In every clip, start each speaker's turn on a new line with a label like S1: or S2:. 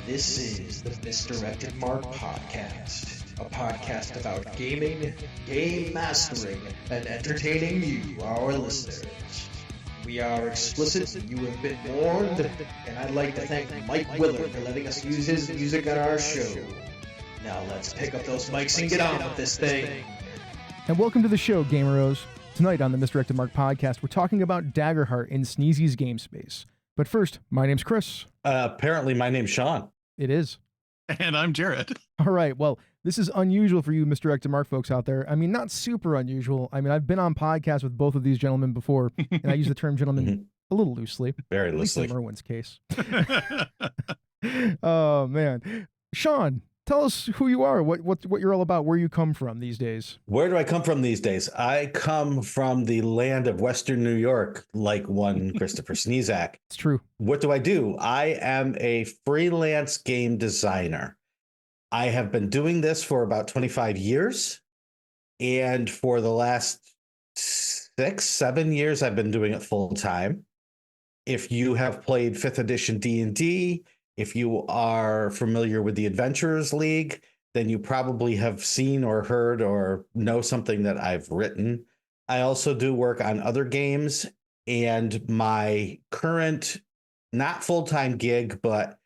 S1: This is the Misdirected Mark Podcast, a podcast about gaming, game mastering, and entertaining you, our listeners. We are explicit, you have been warned, and I'd like to thank Mike Willard for letting us use his music on our show. Now let's pick up those mics and get on with this thing.
S2: And welcome to the show, Gameros. Tonight on the Misdirected Mark Podcast, we're talking about Daggerheart in Sneezy's game space. But first, my name's Chris.
S3: Apparently my name's Sean.
S2: It is.
S4: And I'm Jared.
S2: All right, well, this is unusual for you Misdirected Mark folks out there. I mean, not super unusual. I mean, I've been on podcasts with both of these gentlemen before, and I use the term gentleman a little loosely.
S3: Very loosely.
S2: At least in Merwin's case. Oh, man. Sean, tell us who you are, what you're all about, where you come from these days.
S3: Where do I come from these days? I come from the land of Western New York, like one Christopher Sneezak.
S2: It's true.
S3: What do? I am a freelance game designer. I have been doing this for about 25 years. And for the last 6-7 years, I've been doing it full time. If you have played 5th edition D&D, if you are familiar with the Adventurers League, then you probably have seen or heard or know something that I've written. I also do work on other games, and my current, not full-time gig, but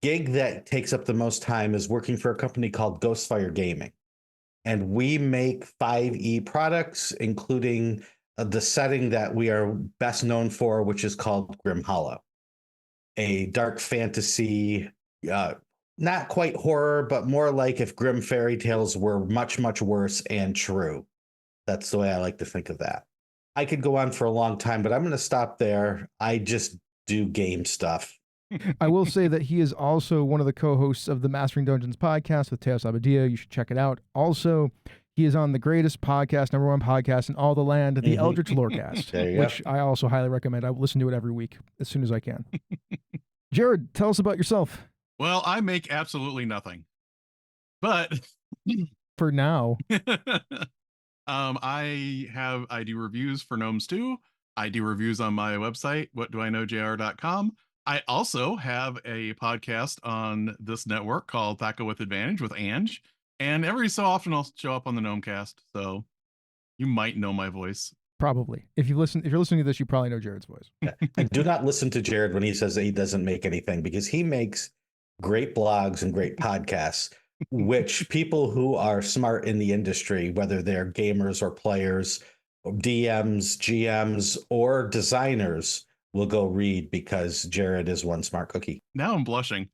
S3: gig that takes up the most time is working for a company called Ghostfire Gaming. And we make 5e products, including the setting that we are best known for, which is called Grim Hollow. A dark fantasy, not quite horror, but more like if Grimm fairy tales were much, much worse and true. That's the way I like to think of that. I could go on for a long time, but I'm going to stop there. I just do game stuff.
S2: I will say that he is also one of the co-hosts of the Mastering Dungeons podcast with Teos Abadia. You should check it out. Also, he is on the greatest podcast, #1 podcast in all the land, the Eldritch Lorecast, which I also highly recommend. I will listen to it every week as soon as I can. Jared, tell us about yourself.
S4: Well, I make absolutely nothing. But
S2: for now,
S4: I do reviews for Gnomes 2. I do reviews on my website, whatdoiknowjr.com. I also have a podcast on this network called Thaco with Advantage with Ange. And every so often I'll show up on the Gnomecast, so you might know my voice.
S2: Probably. If you're listening to this, you probably know Jared's voice.
S3: I do not listen to Jared when he says that he doesn't make anything, because he makes great blogs and great podcasts, which people who are smart in the industry, whether they're gamers or players, or DMs, GMs, or designers, will go read, because Jared is one smart cookie.
S4: Now I'm blushing.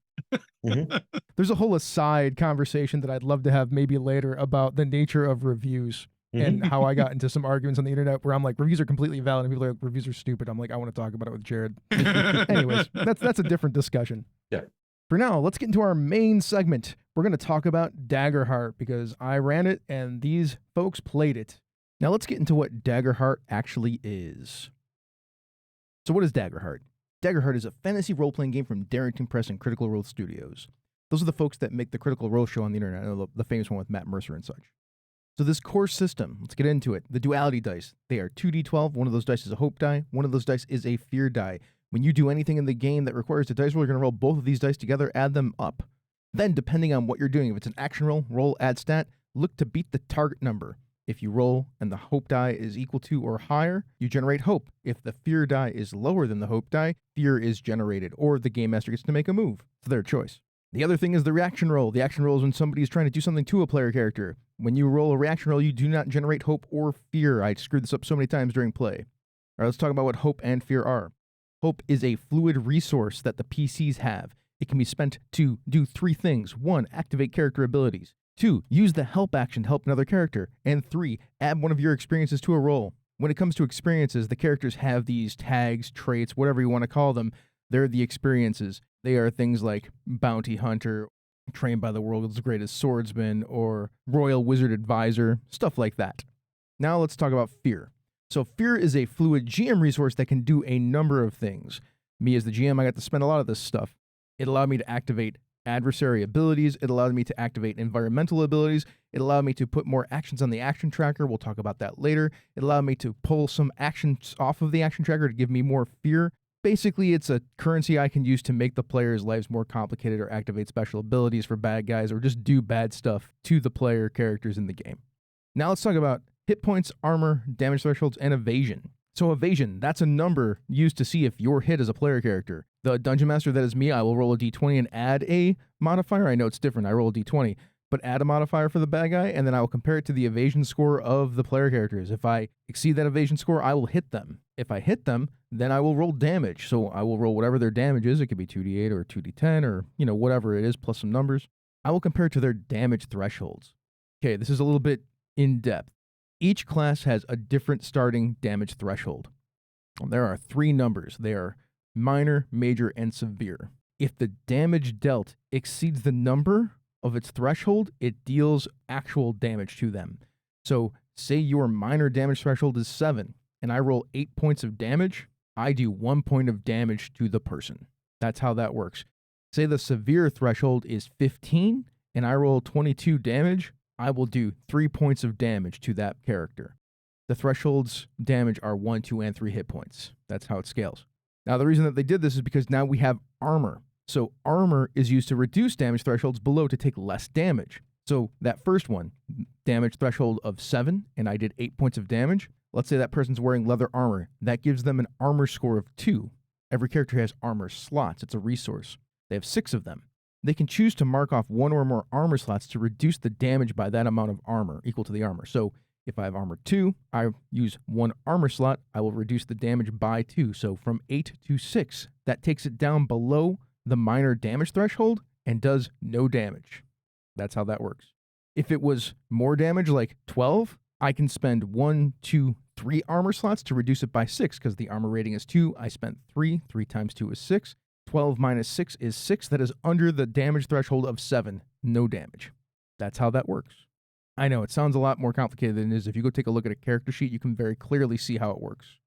S2: There's a whole aside conversation that I'd love to have maybe later about the nature of reviews and how I got into some arguments on the internet where I'm like, reviews are completely valid, and people are like, reviews are stupid. I'm like, I want to talk about it with Jared. Anyways, that's a different discussion.
S3: Yeah.
S2: For now, let's get into our main segment. We're going to talk about Daggerheart because I ran it and these folks played it. Now let's get into what Daggerheart actually is. So what is Daggerheart? Daggerheart is a fantasy role-playing game from Darrington Press and Critical Role Studios. Those are the folks that make the Critical Role show on the internet, the famous one with Matt Mercer and such. So this core system, let's get into it. The duality dice, they are 2d12. One of those dice is a hope die. One of those dice is a fear die. When you do anything in the game that requires a dice roll, you're going to roll both of these dice together, add them up. Then, depending on what you're doing, if it's an action roll, add stat, look to beat the target number. If you roll and the hope die is equal to or higher, you generate hope. If the fear die is lower than the hope die, fear is generated, or the game master gets to make a move. It's their choice. The other thing is the reaction roll. The action roll is when somebody is trying to do something to a player character. When you roll a reaction roll, you do not generate hope or fear. I screwed this up so many times during play. All right, let's talk about what hope and fear are. Hope is a fluid resource that the PCs have. It can be spent to do 3 things. 1, activate character abilities. 2, use the help action to help another character. And 3, add one of your experiences to a roll. When it comes to experiences, the characters have these tags, traits, whatever you want to call them. They're the experiences. They are things like Bounty Hunter, Trained by the World's Greatest Swordsman, or Royal Wizard Advisor, stuff like that. Now let's talk about fear. So fear is a fluid GM resource that can do a number of things. Me as the GM, I got to spend a lot of this stuff. It allowed me to activate adversary abilities. It allowed me to activate environmental abilities. It allowed me to put more actions on the action tracker. We'll talk about that later. It allowed me to pull some actions off of the action tracker to give me more fear. Basically, it's a currency I can use to make the player's lives more complicated or activate special abilities for bad guys or just do bad stuff to the player characters in the game. Now let's talk about hit points, armor, damage thresholds, and evasion. So evasion, that's a number used to see if you're hit as a player character. The Dungeon Master, that is me, I will roll a d20 and add a modifier. I know it's different, I roll a d20, but add a modifier for the bad guy, and then I will compare it to the evasion score of the player characters. If I exceed that evasion score, I will hit them. If I hit them, then I will roll damage. So I will roll whatever their damage is. It could be 2d8 or 2d10 or, whatever it is, plus some numbers. I will compare it to their damage thresholds. Okay, this is a little bit in depth. Each class has a different starting damage threshold. There are 3 numbers. They are minor, major, and severe. If the damage dealt exceeds the number of its threshold, it deals actual damage to them. So say your minor damage threshold is 7, and I roll 8 points of damage, I do 1 point of damage to the person. That's how that works. Say the severe threshold is 15, and I roll 22 damage, I will do 3 points of damage to that character. The thresholds damage are 1, 2, and 3 hit points. That's how it scales. Now, the reason that they did this is because now we have armor. So armor is used to reduce damage thresholds below to take less damage. So that first one, damage threshold of 7, and I did 8 points of damage. Let's say that person's wearing leather armor. That gives them an armor score of 2. Every character has armor slots. It's a resource. They have 6 of them. They can choose to mark off 1 or more armor slots to reduce the damage by that amount of armor, equal to the armor. So if I have armor 2, I use 1 armor slot, I will reduce the damage by 2. So from 8 to 6, that takes it down below the minor damage threshold and does no damage. That's how that works. If it was more damage, like 12, I can spend 1, 2, 3 armor slots to reduce it by 6, because the armor rating is 2. I spent 3. 3 times 2 is 6. 12 minus 6 is 6. That is under the damage threshold of 7. No damage. That's how that works. I know, it sounds a lot more complicated than it is. If you go take a look at a character sheet, you can very clearly see how it works.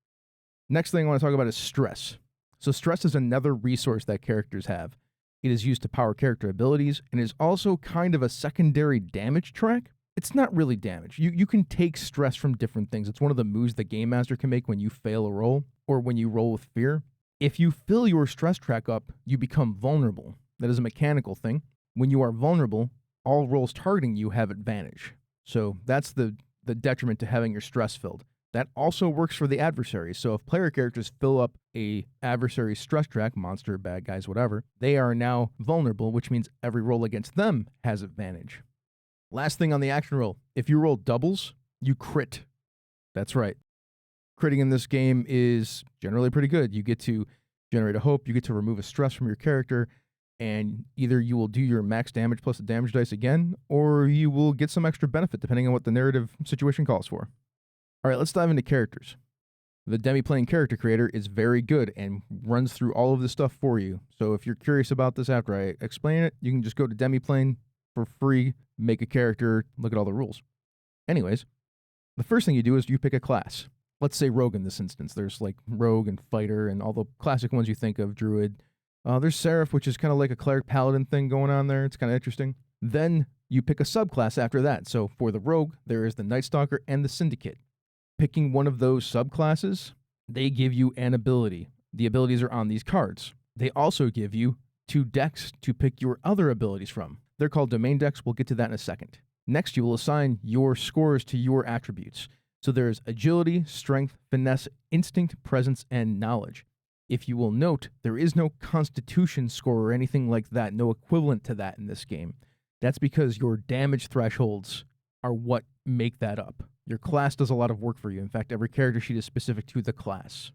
S2: Next thing I want to talk about is stress. So stress is another resource that characters have. It is used to power character abilities, and is also kind of a secondary damage track. It's not really damage. You can take stress from different things. It's one of the moves the Game Master can make when you fail a roll, or when you roll with fear. If you fill your stress track up, you become vulnerable. That is a mechanical thing. When you are vulnerable, all rolls targeting you have advantage. So that's the detriment to having your stress filled. That also works for the adversaries. So if player characters fill up a adversary's stress track, monster, bad guys, whatever, they are now vulnerable, which means every roll against them has advantage. Last thing on the action roll, if you roll doubles, you crit. That's right. Critting in this game is generally pretty good. You get to generate a hope, you get to remove a stress from your character, and either you will do your max damage plus the damage dice again, or you will get some extra benefit depending on what the narrative situation calls for. All right, let's dive into characters. The demi-plane character creator is very good and runs through all of this stuff for you. So if you're curious about this after I explain it, you can just go to demi-plane for free, make a character, look at all the rules. Anyways, the first thing you do is you pick a class. Let's say rogue in this instance. There's like rogue and fighter and all the classic ones you think of, druid. There's seraph, which is kind of like a cleric paladin thing going on there. It's kind of interesting. Then you pick a subclass after that. So for the rogue, there is the Night Stalker and the Syndicate. Picking one of those subclasses, they give you an ability. The abilities are on these cards. They also give you 2 decks to pick your other abilities from. They're called domain decks. We'll get to that in a second. Next, you will assign your scores to your attributes. So there's agility, strength, finesse, instinct, presence, and knowledge. If you will note, there is no constitution score or anything like that, no equivalent to that in this game. That's because your damage thresholds are what make that up. Your class does a lot of work for you. In fact, every character sheet is specific to the class.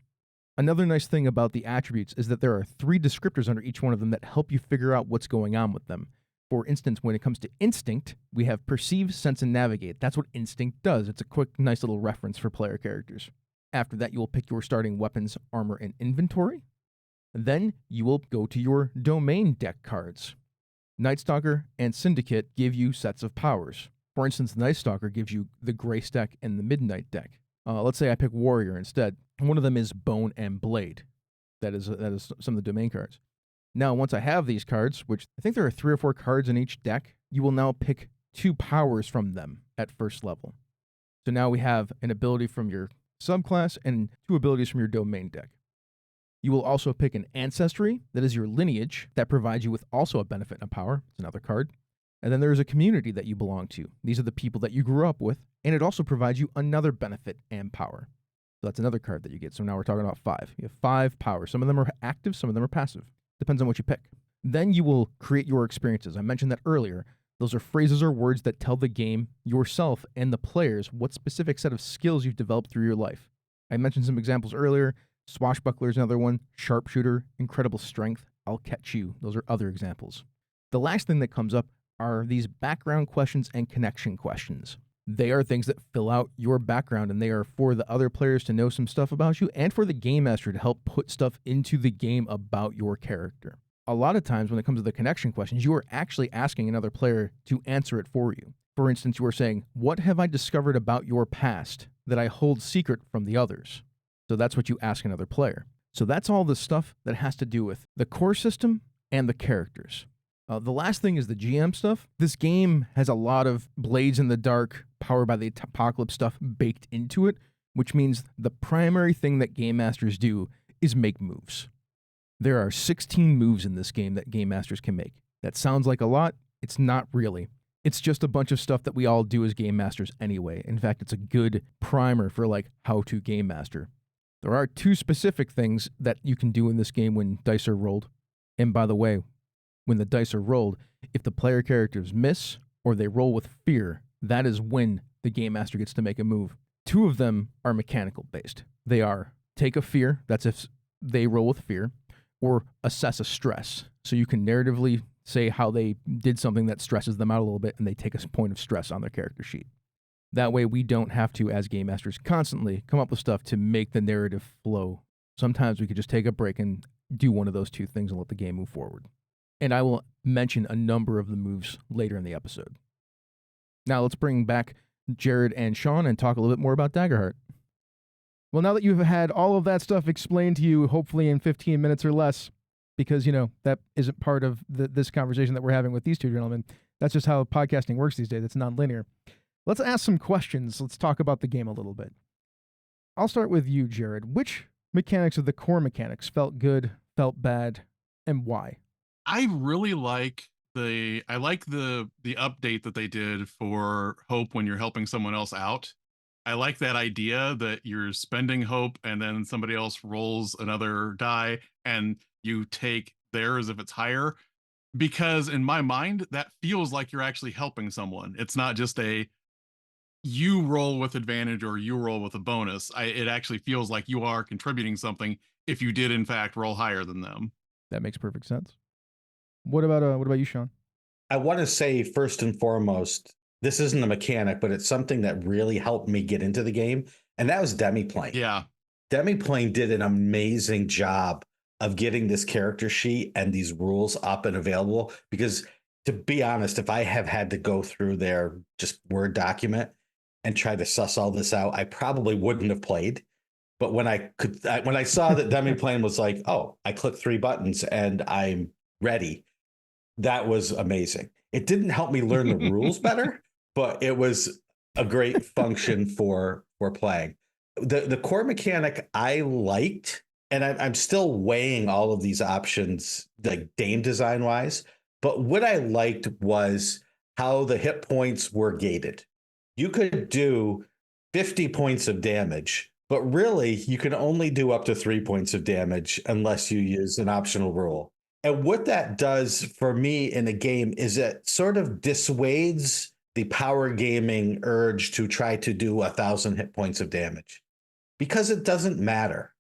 S2: Another nice thing about the attributes is that there are 3 descriptors under each one of them that help you figure out what's going on with them. For instance, when it comes to instinct, we have perceive, sense, and navigate. That's what instinct does. It's a quick, nice little reference for player characters. After that, you will pick your starting weapons, armor, and inventory. Then you will go to your domain deck cards. Night Stalker and Syndicate give you sets of powers. For instance, Night Stalker gives you the Grace deck and the Midnight deck. Let's say I pick Warrior instead. One of them is Bone and Blade. That is some of the domain cards. Now, once I have these cards, which I think there are 3 or 4 cards in each deck, you will now pick 2 powers from them at first level. So now we have an ability from your subclass and 2 abilities from your domain deck. You will also pick an ancestry, that is your lineage, that provides you with also a benefit and a power. It's another card. And then there's a community that you belong to. These are the people that you grew up with, and it also provides you another benefit and power. So that's another card that you get. So now we're talking about 5. You have 5 powers. Some of them are active, some of them are passive. Depends on what you pick. Then you will create your experiences. I mentioned that earlier. Those are phrases or words that tell the game, yourself, and the players what specific set of skills you've developed through your life. I mentioned some examples earlier. Swashbuckler is another one. Sharpshooter, incredible strength, I'll catch you. Those are other examples. The last thing that comes up are these background questions and connection questions. They are things that fill out your background, and they are for the other players to know some stuff about you and for the game master to help put stuff into the game about your character. A lot of times when it comes to the connection questions, you are actually asking another player to answer it for you. For instance, you are saying, what have I discovered about your past that I hold secret from the others? So that's what you ask another player. So that's all the stuff that has to do with the core system and the characters. The last thing is the GM stuff. This game has a lot of Blades in the Dark, Powered by the Apocalypse stuff baked into it, which means the primary thing that game masters do is make moves. There are 16 moves in this game that game masters can make. That sounds like a lot. It's not really. It's just a bunch of stuff that we all do as game masters anyway. In fact, it's a good primer for like how to game master. There are 2 specific things that you can do in this game when dice are rolled. And by the way, when the dice are rolled, if the player characters miss or they roll with fear, that is when the game master gets to make a move. 2 of them are mechanical based. They are take a fear, that's if they roll with fear, or assess a stress. So you can narratively say how they did something that stresses them out a little bit and they take a point of stress on their character sheet. That way we don't have to, as game masters, constantly come up with stuff to make the narrative flow. Sometimes we could just take a break and do one of those 2 things and let the game move forward. And I will mention a number of the moves later in the episode. Now let's bring back Jared and Sean and talk a little bit more about Daggerheart. Well, now that you've had all of that stuff explained to you, hopefully in 15 minutes or less, because, that isn't part of this conversation that we're having with these 2 gentlemen. That's just how podcasting works these days. It's nonlinear. Let's ask some questions. Let's talk about the game a little bit. I'll start with you, Jared. Which mechanics of the core mechanics felt good, felt bad, and why?
S4: I really like the update that they did for hope when you're helping someone else out. I like that idea that you're spending hope and then somebody else rolls another die and you take theirs if it's higher, because in my mind that feels like you're actually helping someone. It's not just you roll with advantage or you roll with a bonus. It actually feels like you are contributing something if you did in fact roll higher than them.
S2: That makes perfect sense. What about you, Sean?
S3: I want to say first and foremost, this isn't a mechanic, but it's something that really helped me get into the game, and that was Demiplane.
S4: Yeah.
S3: Demiplane did an amazing job of getting this character sheet and these rules up and available, because to be honest, if I have had to go through their just Word document and try to suss all this out, I probably wouldn't have played. But when I saw that Demiplane was like, oh, I click 3 buttons and I'm ready, that was amazing. It didn't help me learn the rules better, but it was a great function for playing. The core mechanic I liked, and I'm still weighing all of these options, like game design wise, but what I liked was how the hit points were gated. You could do 50 points of damage, but really you can only do up to 3 points of damage unless you use an optional rule. And what that does for me in a game is it sort of dissuades the power gaming urge to try to do 1,000 hit points of damage, because it doesn't matter,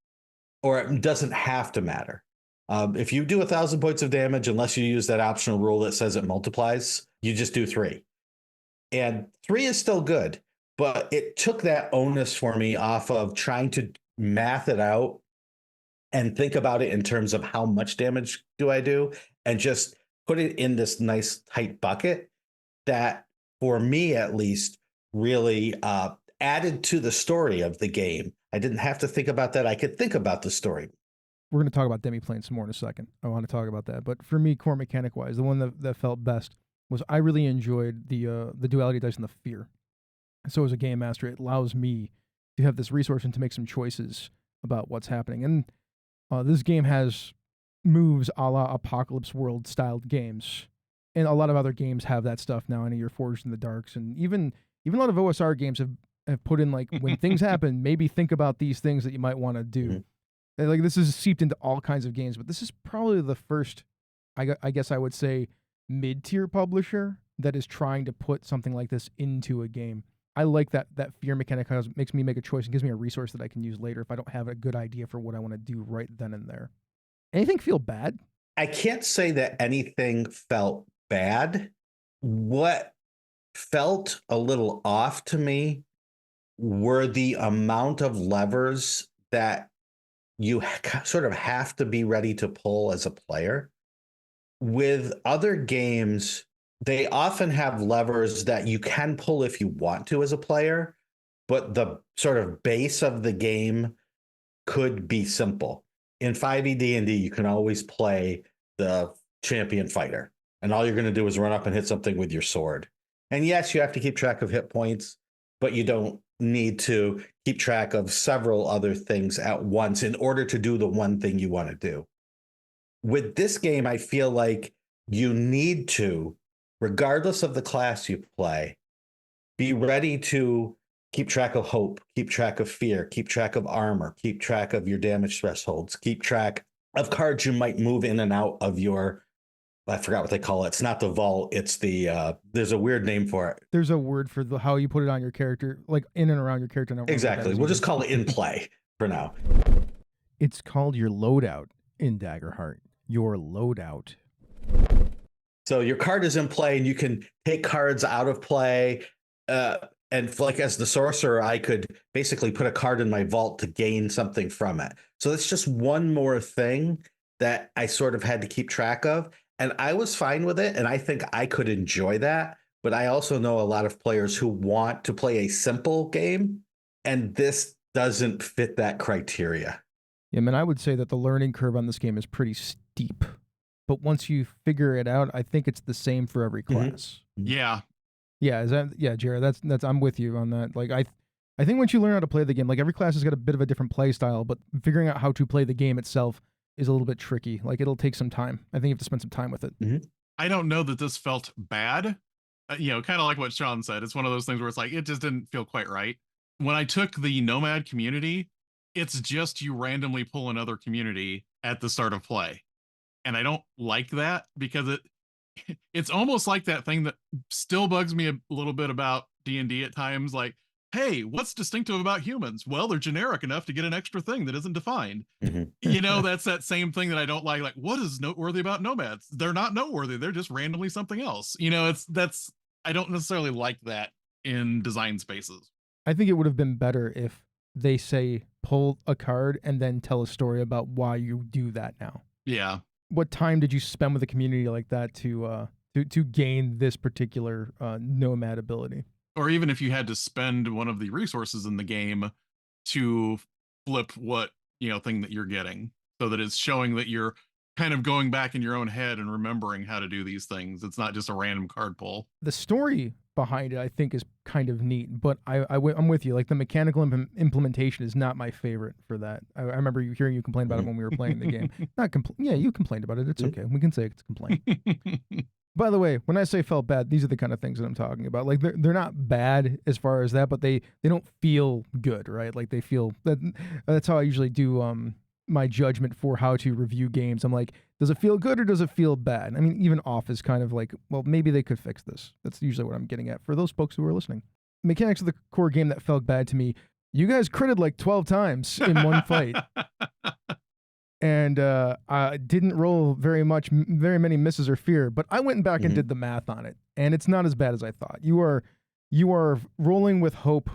S3: or it doesn't have to matter. If you do 1,000 points of damage, unless you use that optional rule that says it multiplies, you just do 3. And 3 is still good, but it took that onus for me off of trying to math it out and think about it in terms of how much damage do I do, and just put it in this nice tight bucket that, for me at least, really added to the story of the game. I didn't have to think about that. I could think about the story.
S2: We're going to talk about Demiplane some more in a second. I want to talk about that. But for me, core mechanic-wise, the one that felt best was I really enjoyed the duality dice and the fear. So as a game master, it allows me to have this resource and to make some choices about what's happening. And This game has moves a la Apocalypse World styled games, and a lot of other games have that stuff now. I know you're Forged in the Darks, and even a lot of OSR games have put in, like, when things happen, maybe think about these things that you might want to do.
S3: Mhm.
S2: And, like, this is seeped into all kinds of games, but this is probably the first, I guess I would say, mid-tier publisher that is trying to put something like this into a game. I like that fear mechanic, because it makes me make a choice and gives me a resource that I can use later if I don't have a good idea for what I want to do right then and there. Anything feel bad?
S3: I can't say that anything felt bad. What felt a little off to me were the amount of levers that you sort of have to be ready to pull as a player. With other games, they often have levers that you can pull if you want to as a player, but the sort of base of the game could be simple. In 5e D&D, you can always play the champion fighter, and all you're going to do is run up and hit something with your sword. And yes, you have to keep track of hit points, but you don't need to keep track of several other things at once in order to do the one thing you want to do. With this game, I feel like you need to, regardless of the class you play, be ready to keep track of hope, keep track of fear, keep track of armor, keep track of your damage thresholds, keep track of cards you might move in and out of your, I forgot what they call it. It's not the vault. It's the, there's a weird name for it.
S2: There's a word for how you put it on your character, like in and around your character.
S3: Exactly. We'll just call it in play for now.
S2: It's called your loadout in Daggerheart. Your loadout.
S3: So your card is in play, and you can take cards out of play. And like as the sorcerer, I could basically put a card in my vault to gain something from it. So that's just one more thing that I sort of had to keep track of. And I was fine with it. And I think I could enjoy that. But I also know a lot of players who want to play a simple game, and this doesn't fit that criteria.
S2: Yeah, man, I would say that the learning curve on this game is pretty steep. But once you figure it out, I think it's the same for every class.
S4: Yeah.
S2: Yeah, Jared, that's I'm with you on that. Like I think once you learn how to play the game, like every class has got a bit of a different play style, but figuring out how to play the game itself is a little bit tricky. Like it'll take some time. I think you have to spend some time with it.
S3: Mm-hmm.
S4: I don't know that this felt bad. Kind of like what Sean said. It's one of those things where it's like, it just didn't feel quite right. When I took the Nomad community, it's just you randomly pull another community at the start of play. And I don't like that because it's almost like that thing that still bugs me a little bit about D&D at times. Like, hey, what's distinctive about humans? Well, they're generic enough to get an extra thing that isn't defined.
S3: Mm-hmm.
S4: That's that same thing that I don't like. Like, what is noteworthy about nomads? They're not noteworthy. They're just randomly something else. I don't necessarily like that in design spaces.
S2: I think it would have been better if they say pull a card and then tell a story about why you do that now.
S4: Yeah.
S2: What time did you spend with a community like that to gain this particular nomad ability?
S4: Or even if you had to spend one of the resources in the game to flip what thing that you're getting, so that it's showing that you're kind of going back in your own head and remembering how to do these things. It's not just a random card pull.
S2: The story behind it, I think, is kind of neat, but I'm with you. Like the mechanical implementation is not my favorite for that. I remember hearing you complain about it when we were playing the game. Yeah, you complained about it. It's okay. We can say it's a complaint. By the way, when I say felt bad, these are the kind of things that I'm talking about. Like they're not bad as far as that, but they don't feel good, right? Like they feel that's how I usually do my judgment for how to review games. I'm like, does it feel good or does it feel bad? I mean, even off is kind of like, well, maybe they could fix this. That's usually what I'm getting at for those folks who are listening. Mechanics of the core game that felt bad to me. You guys critted like 12 times in one fight. And I didn't roll very many misses or fear, but I went back and did the math on it, and it's not as bad as I thought. You are rolling with hope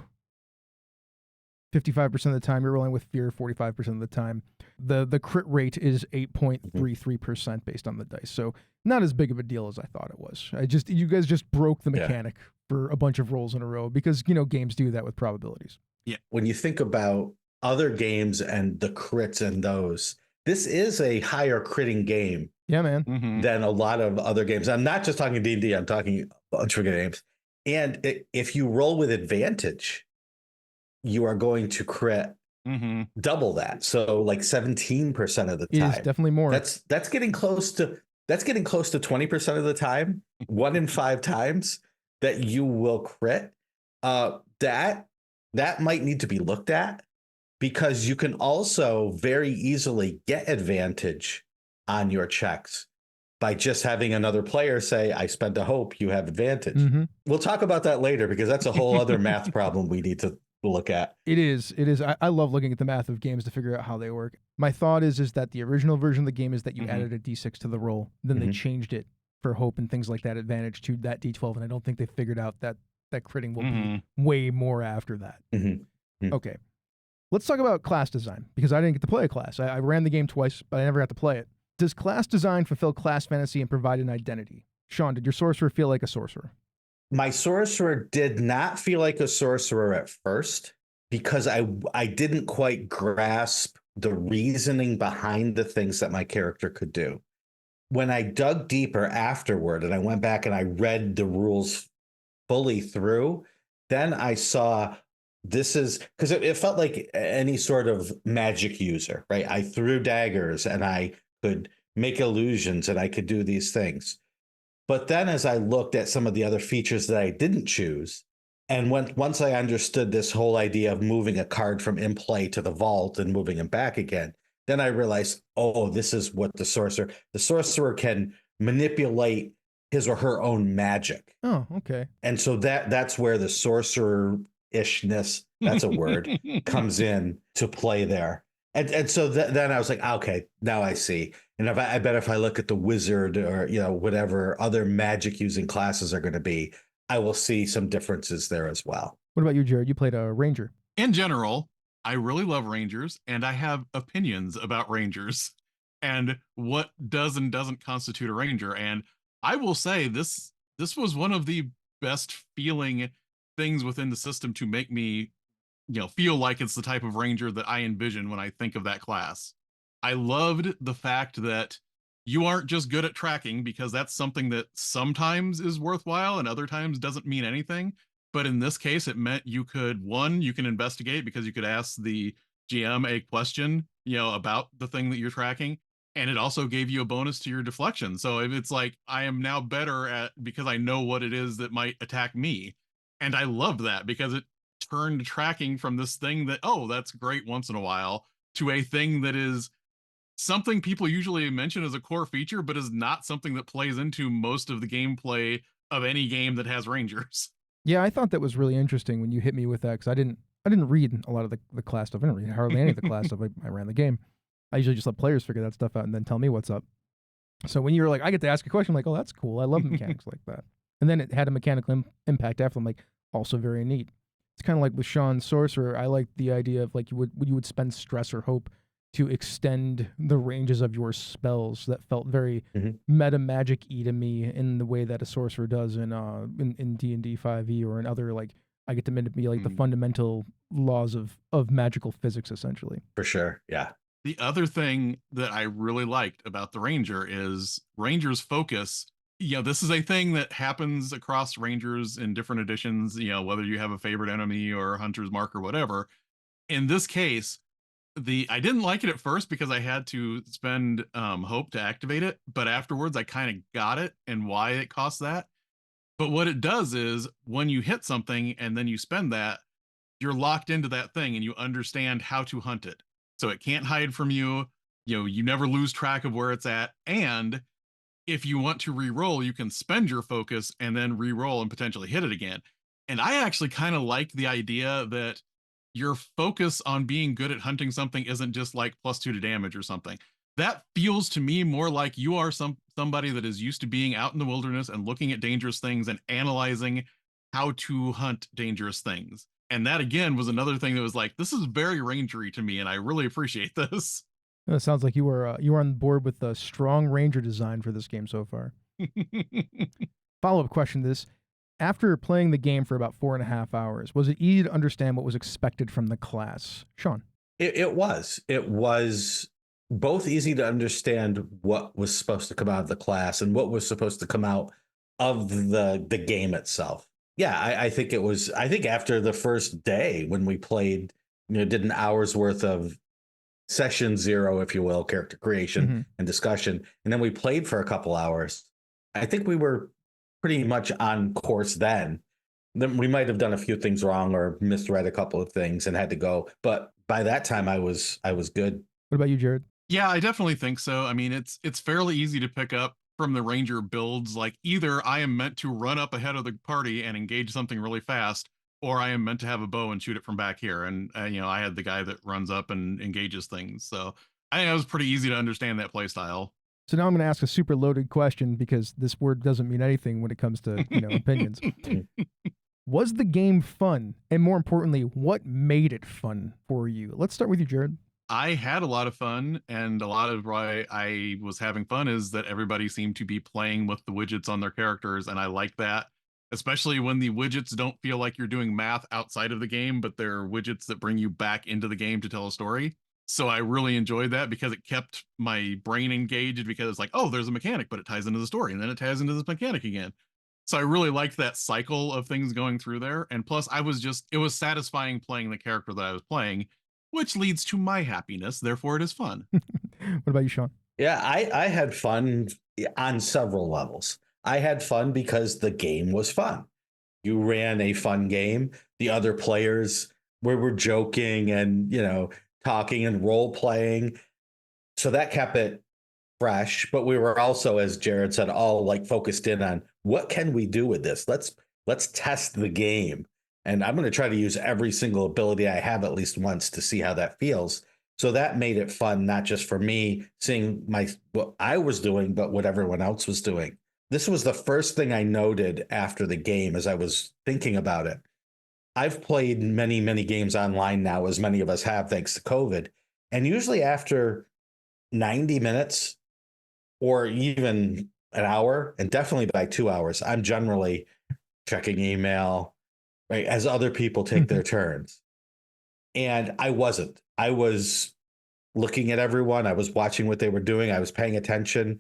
S2: 55% of the time. You're rolling with fear 45% of the time. The crit rate is 8.33% based on the dice, so not as big of a deal as I thought it was. You guys just broke the mechanic for a bunch of rolls in a row because games do that with probabilities.
S3: Yeah, when you think about other games and the crits and those. This is a higher critting game, than a lot of other games. I'm not just talking D&D. I'm talking a bunch of games. And if you roll with advantage, you are going to crit double that. So like 17% of the
S2: It is
S3: time.
S2: definitely more.
S3: That's getting close to 20% of the time, 1 in 5 times that you will crit. That might need to be looked at, because you can also very easily get advantage on your checks by just having another player say, I spent a hope, you have advantage. We'll talk about that later, because that's a whole other math problem we need to look at.
S2: It is. I love looking at the math of games to figure out how they work. My thought is that the original version of the game is that you added a d6 to the roll. Then they changed it for hope and things like that, advantage to that d12. And I don't think they figured out that critting will be way more after that. Okay. Let's talk about class design, because I didn't get to play a class. I ran the game twice, but I never got to play it. Does class design fulfill class fantasy and provide an identity? Sean, did your sorcerer feel like a sorcerer?
S3: My sorcerer did not feel like a sorcerer at first, because I didn't quite grasp the reasoning behind the things that my character could do. When I dug deeper afterward and I went back and I read the rules fully through, then I saw this is because it felt like any sort of magic user, right? I threw daggers and I could make illusions and I could do these things. But then as I looked at some of the other features that I didn't choose, and once I understood this whole idea of moving a card from in play to the vault and moving it back again, then I realized, oh, this is what the sorcerer can manipulate his or her own magic.
S2: Oh, okay.
S3: And so that's where the sorcerer-ishness, that's a word, comes in to play there. And so then I was like, okay, now I see. And I bet if I look at the wizard or, whatever other magic using classes are going to be, I will see some differences there as well.
S2: What about you, Jared? You played a ranger.
S4: In general, I really love rangers, and I have opinions about rangers and what does and doesn't constitute a ranger. And I will say this was one of the best feeling things within the system to make me, feel like it's the type of ranger that I envision when I think of that class. I loved the fact that you aren't just good at tracking, because that's something that sometimes is worthwhile and other times doesn't mean anything. But in this case, it meant you can investigate, because you could ask the GM a question, about the thing that you're tracking. And it also gave you a bonus to your deflection. So if it's like, I am now better at, because I know what it is that might attack me. And I loved that, because it turned tracking from this thing that, oh, that's great once in a while, to a thing that is something people usually mention as a core feature, but is not something that plays into most of the gameplay of any game that has rangers.
S2: Yeah, I thought that was really interesting when you hit me with that, because I didn't read a lot of the class stuff. I didn't read hardly any of the class stuff. I ran the game. I usually just let players figure that stuff out and then tell me what's up. So when you were like, I get to ask a question, I'm like, oh, that's cool. I love mechanics like that. And then it had a mechanical impact after. I'm like, also very neat. It's kind of like with Sean's sorcerer. I like the idea of like you would spend stress or hope to extend the ranges of your spells. That felt very meta magic-y to me in the way that a sorcerer does in D&D 5e or in other, like, I get to manipulate the fundamental laws of magical physics, essentially.
S3: For sure, yeah.
S4: The other thing that I really liked about the ranger is rangers focus. This is a thing that happens across rangers in different editions, whether you have a favorite enemy or hunter's mark or whatever. In this case, I didn't like it at first because I had to spend hope to activate it, but afterwards I kind of got it and why it costs that. But what it does is when you hit something and then you spend that, you're locked into that thing and you understand how to hunt it. So it can't hide from you. You never lose track of where it's at. And if you want to re-roll, you can spend your focus and then re-roll and potentially hit it again. And I actually kind of like the idea that your focus on being good at hunting something isn't just like +2 to damage or something. That feels to me more like you are somebody that is used to being out in the wilderness and looking at dangerous things and analyzing how to hunt dangerous things. And that, again, was another thing that was like, this is very rangery to me, and I really appreciate this.
S2: It sounds like you were on board with the strong ranger design for this game so far. Follow-up question to this. After playing the game for about 4.5 hours, was it easy to understand what was expected from the class? Sean?
S3: It was. It was both easy to understand what was supposed to come out of the class and what was supposed to come out of the game itself. Yeah, I think it was. I think after the first day when we played did an hour's worth of session 0, if you will, character creation and discussion. And then we played for a couple hours. I think we were pretty much on course then. Then we might have done a few things wrong or misread a couple of things and had to go. But by that time I was good.
S2: What about you, Jared?
S4: Yeah, I definitely think so. I mean, it's fairly easy to pick up from the ranger builds. Like, either I am meant to run up ahead of the party and engage something really fast, or I am meant to have a bow and shoot it from back here. And I had the guy that runs up and engages things. So I think it was pretty easy to understand that play style.
S2: So now I'm going to ask a super loaded question because this word doesn't mean anything when it comes to opinions. Was the game fun? And more importantly, what made it fun for you? Let's start with you, Jared.
S4: I had a lot of fun, and a lot of why I was having fun is that everybody seemed to be playing with the widgets on their characters, and I like that, especially when the widgets don't feel like you're doing math outside of the game, but they're widgets that bring you back into the game to tell a story. So I really enjoyed that because it kept my brain engaged, because it's like, oh, there's a mechanic, but it ties into the story, and then it ties into this mechanic again. So I really liked that cycle of things going through there. And plus, it was satisfying playing the character that I was playing, which leads to my happiness. Therefore, it is fun.
S2: What about you, Sean?
S3: Yeah, I had fun on several levels. I had fun because the game was fun. You ran a fun game. The other players were joking and, talking and role playing. So that kept it fresh. But we were also, as Jared said, all like focused in on what can we do with this? Let's test the game. And I'm going to try to use every single ability I have at least once to see how that feels. So that made it fun, not just for me seeing what I was doing, but what everyone else was doing. This was the first thing I noted after the game as I was thinking about it. I've played many, many games online now, as many of us have, thanks to COVID. And usually after 90 minutes or even an hour, and definitely by 2 hours, I'm generally checking email, right, as other people take their turns. And I wasn't. I was looking at everyone. I was watching what they were doing. I was paying attention.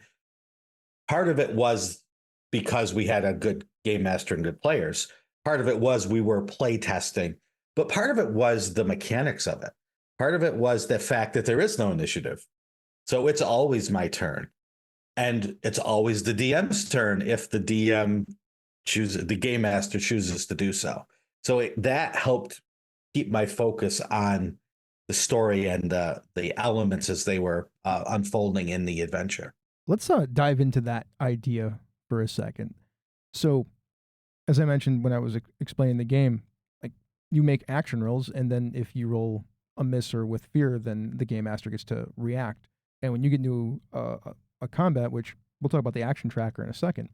S3: Part of it was because we had a good game master and good players. Part of it was we were play testing. But part of it was the mechanics of it. Part of it was the fact that there is no initiative. So it's always my turn. And it's always the DM's turn if the DM the game master chooses to do so. So that helped keep my focus on the story and the elements as they were unfolding in the adventure.
S2: Let's dive into that idea for a second. So, as I mentioned when I was explaining the game, like, you make action rolls, and then if you roll a miss or with fear, then the game master gets to react. And when you get into a combat, which we'll talk about the action tracker in a second,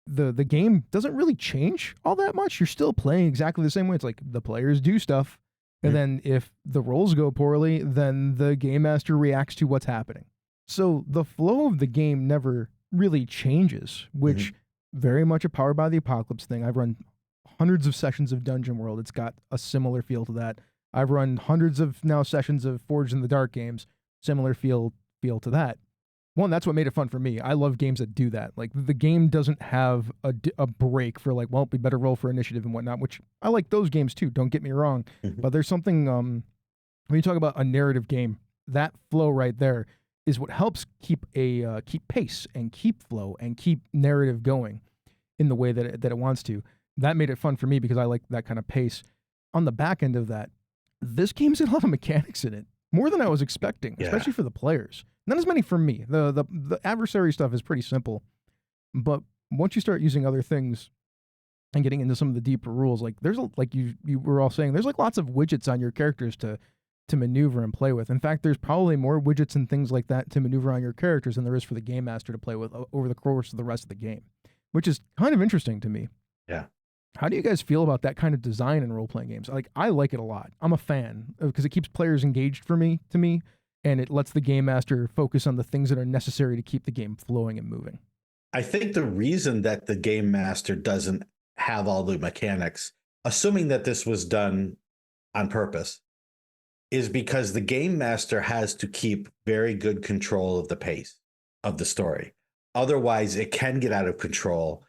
S2: the game doesn't really change all that much. You're still playing exactly the same way. It's like the players do stuff, and then if the rolls go poorly, then the game master reacts to what's happening. So the flow of the game never really changes, which very much a Powered by the Apocalypse thing. I've run hundreds of sessions of Dungeon World. It's got a similar feel to that. I've run hundreds of now sessions of Forged in the Dark games, similar feel to that. One, that's what made it fun for me. I love games that do that. Like, the game doesn't have a break for like, well, we better roll for initiative and whatnot, which I like those games too, don't get me wrong. But there's something, when you talk about a narrative game, that flow right there is what helps keep pace and keep flow and keep narrative going in the way that it wants to. That made it fun for me because I like that kind of pace. On the back end of that, this game's got a lot of mechanics in it, more than I was expecting, especially for the players. Not as many for me. The adversary stuff is pretty simple, but once you start using other things and getting into some of the deeper rules, like like you were all saying, there's like lots of widgets on your characters to maneuver and play with. In fact, there's probably more widgets and things like that to maneuver on your characters than there is for the game master to play with over the course of the rest of the game, which is kind of interesting to me.
S3: Yeah.
S2: How do you guys feel about that kind of design in role-playing games? Like, I like it a lot. I'm a fan because it keeps players engaged to me, and it lets the game master focus on the things that are necessary to keep the game flowing and moving.
S3: I think the reason that the game master doesn't have all the mechanics, assuming that this was done on purpose, is because the game master has to keep very good control of the pace of the story. Otherwise, it can get out of control,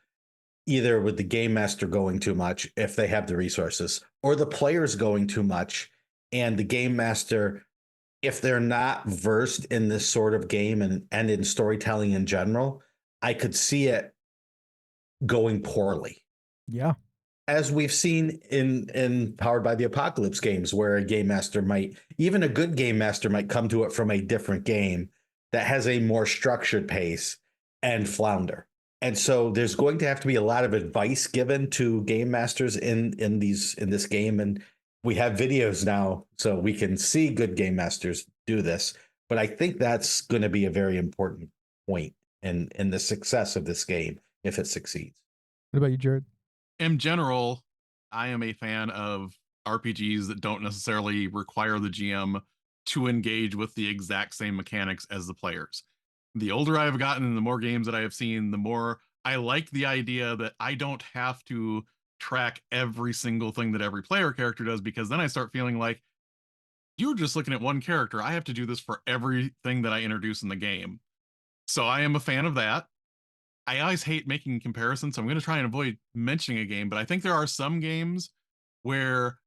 S3: either with the game master going too much if they have the resources, or the players going too much And the game master, if they're not versed in this sort of game and in storytelling in general, I could see it going poorly.
S2: Yeah.
S3: As we've seen in Powered by the Apocalypse games, where a game master might, even a good game master might come to it from a different game that has a more structured pace and flounder. And so there's going to have to be a lot of advice given to game masters in this game. And we have videos now, so we can see good game masters do this. But I think that's going to be a very important point in the success of this game if it succeeds.
S2: What about you, Jared?
S4: In general, I am a fan of RPGs that don't necessarily require the GM to engage with the exact same mechanics as the players. The older I've gotten and the more games that I have seen, the more I like the idea that I don't have to track every single thing that every player character does, because then I start feeling like you're just looking at one character. I have to do this for everything that I introduce in the game. So I am a fan of that. I always hate making comparisons, so I'm going to try and avoid mentioning a game, but I think there are some games where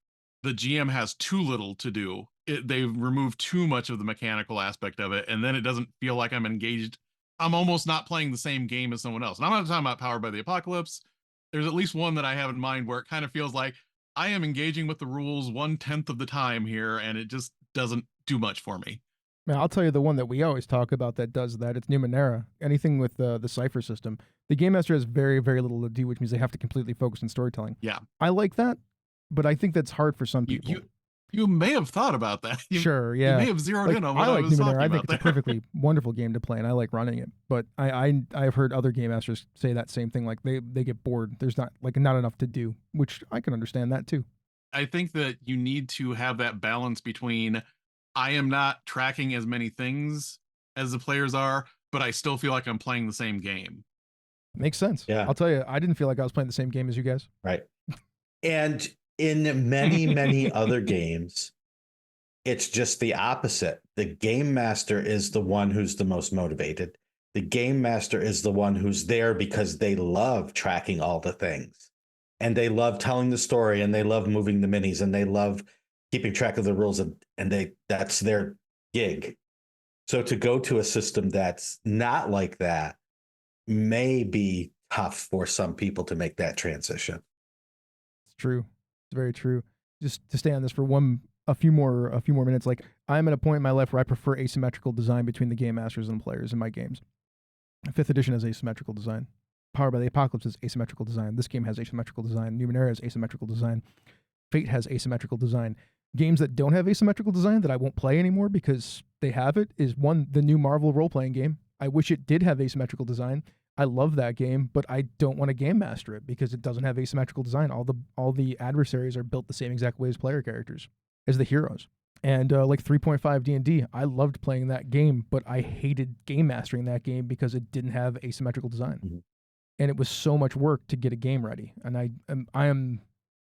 S4: the GM has too little to do. They remove too much of the mechanical aspect of it, and then it doesn't feel like I'm engaged. I'm almost not playing the same game as someone else. And I'm not talking about Powered by the Apocalypse. There's at least one that I have in mind where it kind of feels like I am engaging with the rules 1/10 of the time here, and it just doesn't do much for me.
S2: Man, I'll tell you the one that we always talk about that does that. It's Numenera. Anything with the Cypher system. The Game Master has very, very little to do, which means they have to completely focus on storytelling.
S4: Yeah.
S2: I like that, but I think that's hard for some people.
S4: You may have thought about that.
S2: Sure, yeah.
S4: You may have zeroed in on what
S2: I like
S4: was
S2: Numenera.
S4: talking
S2: I think
S4: about
S2: it's a perfectly wonderful game to play, and I like running it. But I've heard other Game Masters say that same thing. Like they get bored. There's not enough to do, which I can understand that too.
S4: I think that you need to have that balance between I am not tracking as many things as the players are, but I still feel like I'm playing the same game.
S2: Makes sense.
S3: Yeah.
S2: I'll tell you, I didn't feel like I was playing the same game as you guys.
S3: Right. And in many, many other games, it's just the opposite. The game master is the one who's the most motivated. The game master is the one who's there because they love tracking all the things. And they love telling the story, and they love moving the minis, and they love keeping track of the rules, and that's their gig. So to go to a system that's not like that may be tough for some people to make that transition.
S2: It's true. It's very true. Just to stay on this for a few more minutes. Like, I'm at a point in my life where I prefer asymmetrical design between the game masters and players in my games. 5th edition has asymmetrical design. Powered by the Apocalypse is asymmetrical design. This game has asymmetrical design. Numenera has asymmetrical design. Fate has asymmetrical design. Games that don't have asymmetrical design that I won't play anymore because they have it is the new Marvel role-playing game. I wish it did have asymmetrical design. I love that game, but I don't want to game master it because it doesn't have asymmetrical design. All the adversaries are built the same exact way as player characters, as the heroes. And like 3.5 D&D, I loved playing that game, but I hated game mastering that game because it didn't have asymmetrical design. Mm-hmm. And it was so much work to get a game ready. And I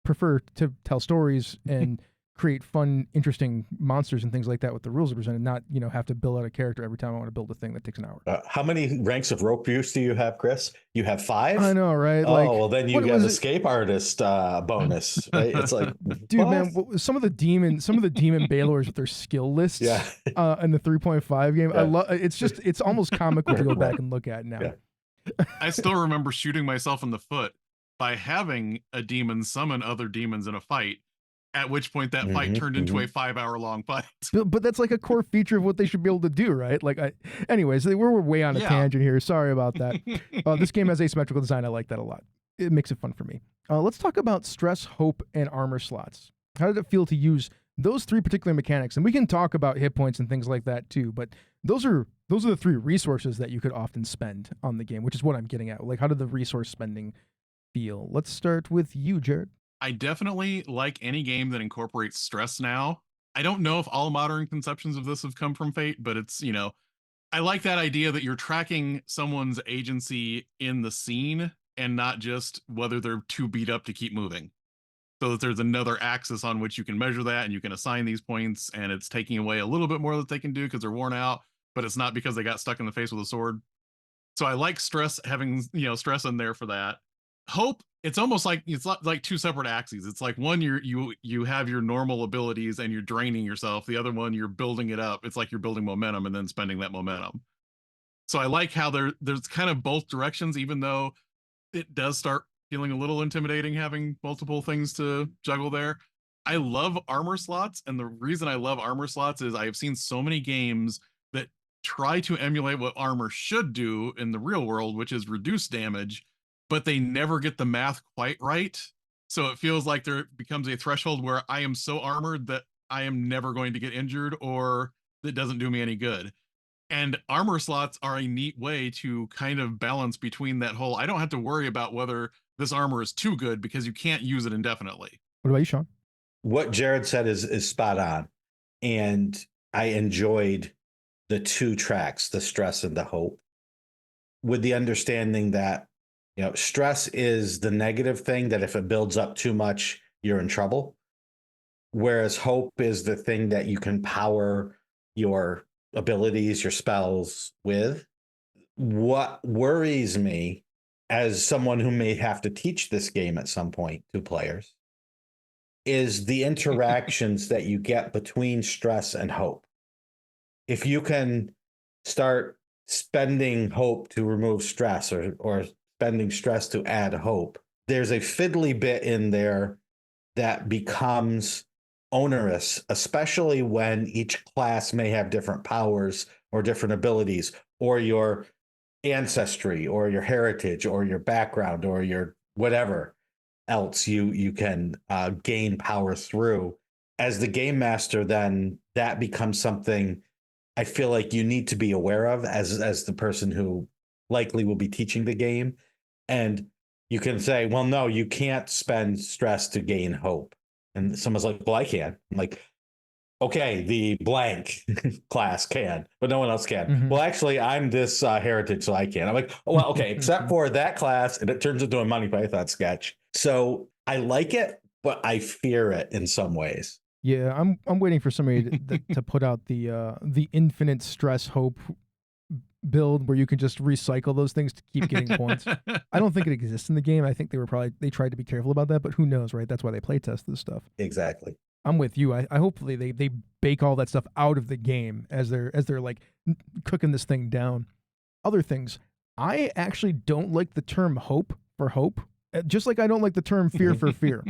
S2: prefer to tell stories and create fun, interesting monsters and things like that with the rules presented, not, have to build out a character every time I want to build a thing that takes an hour.
S3: How many ranks of rope use do you have, Chris? You have 5?
S2: I know, right?
S3: Oh, well, then you get escape artist bonus, right? It's like,
S2: dude, man, some of the demon Baylors with their skill lists in the 3.5 game, I love. It's almost comical to go back and look at now.
S3: Yeah.
S4: I still remember shooting myself in the foot by having a demon summon other demons in a fight, at which point that fight turned into a 5-hour-long fight.
S2: But that's like a core feature of what they should be able to do, right? Like, anyways, we're way on a tangent here. Sorry about that. This game has asymmetrical design. I like that a lot. It makes it fun for me. Let's talk about stress, hope, and armor slots. How did it feel to use those 3 particular mechanics? And we can talk about hit points and things like that too, but those are the 3 resources that you could often spend on the game, which is what I'm getting at. Like, how did the resource spending feel? Let's start with you, Jared.
S4: I definitely like any game that incorporates stress now. I don't know if all modern conceptions of this have come from Fate, but it's, I like that idea that you're tracking someone's agency in the scene and not just whether they're too beat up to keep moving. So that there's another axis on which you can measure that and you can assign these points, and it's taking away a little bit more that they can do because they're worn out, but it's not because they got stuck in the face with a sword. So I like stress, having, stress in there for that. hope, it's almost like it's like two separate axes. It's like one, you have your normal abilities and you're draining yourself. The other one, you're building it up. It's like you're building momentum and then spending that momentum. So I like how there's kind of both directions, even though it does start feeling a little intimidating having multiple things to juggle there. I love armor slots, and the reason I love armor slots is I have seen so many games that try to emulate what armor should do in the real world, which is reduce damage, but they never get the math quite right. So it feels like there becomes a threshold where I am so armored that I am never going to get injured, or that doesn't do me any good. And armor slots are a neat way to kind of balance between that whole, I don't have to worry about whether this armor is too good because you can't use it indefinitely.
S2: What about you, Sean?
S3: What Jared said is spot on. And I enjoyed the two tracks, the stress and the hope, with the understanding that, stress is the negative thing, that if it builds up too much, you're in trouble. Whereas hope is the thing that you can power your abilities, your spells with. What worries me, as someone who may have to teach this game at some point to players, is the interactions that you get between stress and hope. If you can start spending hope to remove stress, or spending stress to add hope, there's a fiddly bit in there that becomes onerous, especially when each class may have different powers or different abilities, or your ancestry or your heritage or your background or your whatever else you can gain power through. As the game master, then that becomes something I feel like you need to be aware of as the person who likely will be teaching the game. And you can say, well, no, you can't spend stress to gain hope. And someone's like, well, I can. I'm like, okay, the blank class can, but no one else can.
S2: Mm-hmm.
S3: Well, actually, I'm this heritage, so I can. I'm like, oh, well, okay, except for that class, and it turns into a Monty Python sketch. So I like it, but I fear it in some ways.
S2: Yeah, I'm waiting for somebody to put out the infinite stress hope build where you can just recycle those things to keep getting points. I don't think it exists in the game. I think they tried to be careful about that, but who knows, right? That's why they play test this stuff.
S3: Exactly.
S2: I'm with you. I hopefully they bake all that stuff out of the game as they're like cooking this thing down. Other things, I actually don't like the term hope for hope, just like I don't like the term fear for fear.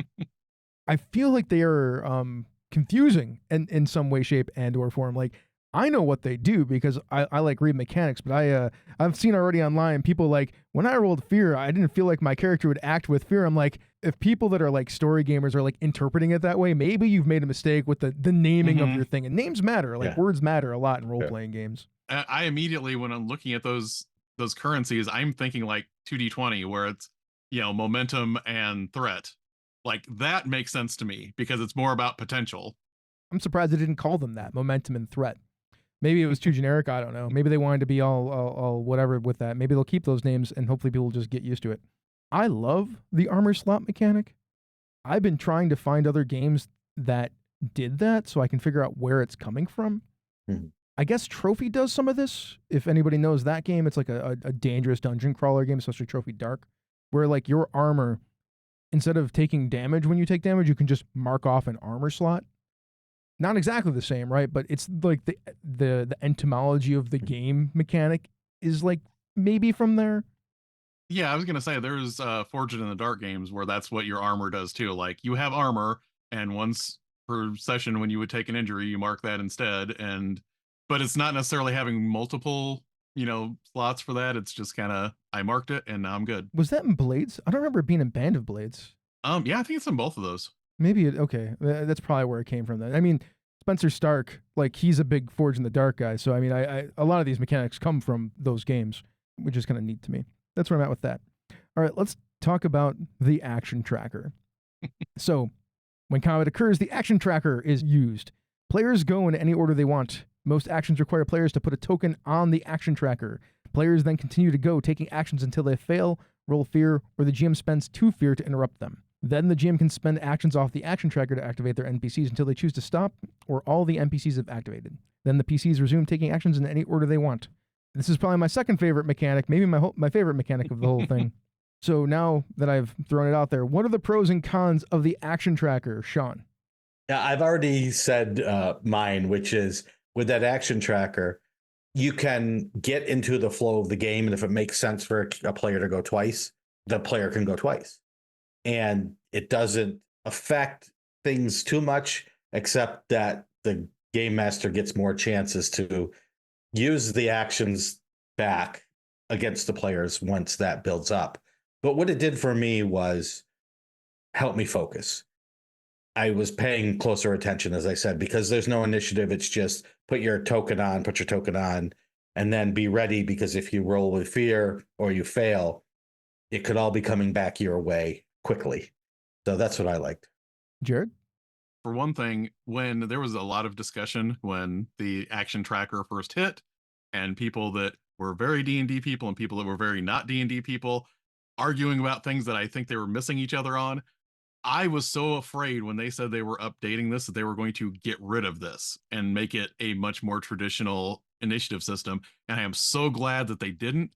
S2: I feel like they are confusing in some way, shape, and or form. Like, I know what they do because I like read mechanics, but I've seen already online people like, when I rolled fear, I didn't feel like my character would act with fear. I'm like, if people that are like story gamers are like interpreting it that way, maybe you've made a mistake with the naming of your thing. And names matter, like words matter a lot in role-playing games.
S4: I immediately, when I'm looking at those currencies, I'm thinking like 2d20, where it's, momentum and threat. Like, that makes sense to me because it's more about potential.
S2: I'm surprised they didn't call them that, momentum and threat. Maybe it was too generic. I don't know. Maybe they wanted to be all whatever with that. Maybe they'll keep those names and hopefully people will just get used to it. I love the armor slot mechanic. I've been trying to find other games that did that so I can figure out where it's coming from.
S3: Mm-hmm.
S2: I guess Trophy does some of this. If anybody knows that game, it's like a dangerous dungeon crawler game, especially Trophy Dark, where like your armor, instead of taking damage when you take damage, you can just mark off an armor slot. Not exactly the same, right? But it's like the etymology of the game mechanic is like maybe from there.
S4: Yeah, I was gonna say there's Forged in the Dark games where that's what your armor does too. Like, you have armor, and once per session when you would take an injury, you mark that instead. But it's not necessarily having multiple, slots for that. It's just kind of, I marked it and now I'm good.
S2: Was that in Blades? I don't remember it being in Band of Blades.
S4: Yeah, I think it's in both of those.
S2: Maybe okay. That's probably where it came from. Then I mean, Spencer Stark, like he's a big Forge in the Dark guy. So I mean, I a lot of these mechanics come from those games, which is kind of neat to me. That's where I'm at with that. All right, let's talk about the action tracker. So, when combat occurs, the action tracker is used. Players go in any order they want. Most actions require players to put a token on the action tracker. Players then continue to go, taking actions until they fail, roll fear, or the GM spends 2 fear to interrupt them. Then the GM can spend actions off the action tracker to activate their NPCs until they choose to stop, or all the NPCs have activated. Then the PCs resume taking actions in any order they want. This is probably my second favorite mechanic, maybe my favorite mechanic of the whole thing. So now that I've thrown it out there, what are the pros and cons of the action tracker, Sean?
S3: Yeah, I've already said mine, which is with that action tracker, you can get into the flow of the game. And if it makes sense for a player to go twice, the player can go twice. And it doesn't affect things too much, except that the game master gets more chances to use the actions back against the players once that builds up. But what it did for me was help me focus. I was paying closer attention, as I said, because there's no initiative. It's just put your token on, and then be ready, because if you roll with fear or you fail, it could all be coming back your way quickly. So that's what I liked.
S2: Jared?
S4: For one thing, when there was a lot of discussion when the action tracker first hit, and people that were very D&D people and people that were very not D&D people arguing about things that I think they were missing each other on, I was so afraid when they said they were updating this that they were going to get rid of this and make it a much more traditional initiative system. And I am so glad that they didn't.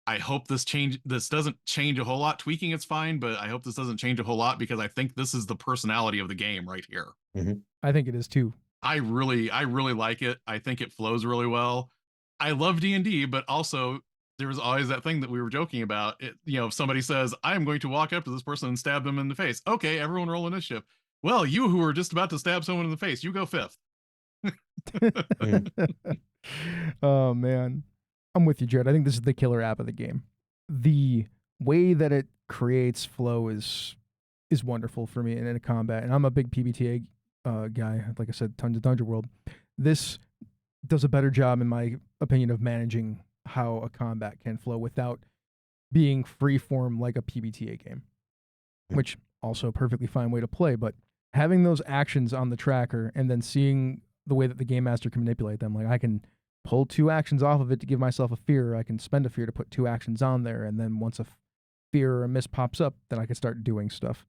S4: I hope this doesn't change a whole lot. Tweaking it's fine, but I hope this doesn't change a whole lot, because I think this is the personality of the game right here.
S3: Mm-hmm.
S2: I think it is too.
S4: I really like it. I think it flows really well. I love D&D, but also there was always that thing that we were joking about. If somebody says, I am going to walk up to this person and stab them in the face. Okay, everyone roll initiative. Well, you who are just about to stab someone in the face, you go fifth.
S2: Oh, man. I'm with you, Jared. I think this is the killer app of the game. The way that it creates flow is wonderful for me in a combat. And I'm a big PBTA guy. Like I said, tons of Dungeon World. This does a better job, in my opinion, of managing how a combat can flow without being freeform like a PBTA game, which also a perfectly fine way to play. But having those actions on the tracker and then seeing the way that the game master can manipulate them, like I can pull 2 actions off of it to give myself a fear. I can spend a fear to put 2 actions on there. And then once a fear or a miss pops up, then I can start doing stuff.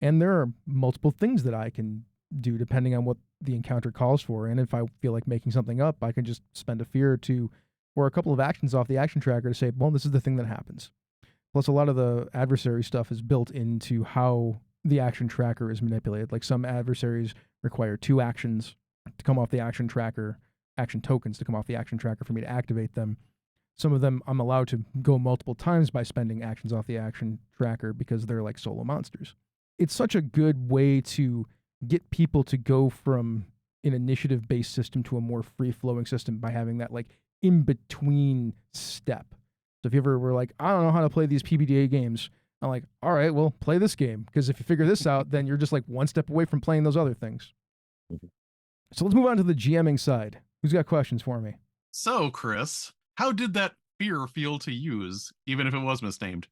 S2: And there are multiple things that I can do depending on what the encounter calls for. And if I feel like making something up, I can just spend a fear or 2 or a couple of actions off the action tracker to say, well, this is the thing that happens. Plus, a lot of the adversary stuff is built into how the action tracker is manipulated. Like some adversaries require 2 actions to come off the action tracker, action tokens to come off the action tracker for me to activate them. Some of them I'm allowed to go multiple times by spending actions off the action tracker because they're like solo monsters. It's such a good way to get people to go from an initiative-based system to a more free-flowing system by having that like in-between step. So if you ever were like, I don't know how to play these PBTA games, I'm like, all right, well, play this game. Because if you figure this out, then you're just like one step away from playing those other things. So let's move on to the GMing side. Who's got questions for me?
S4: So, Chris, how did that fear feel to use, even if it was misnamed?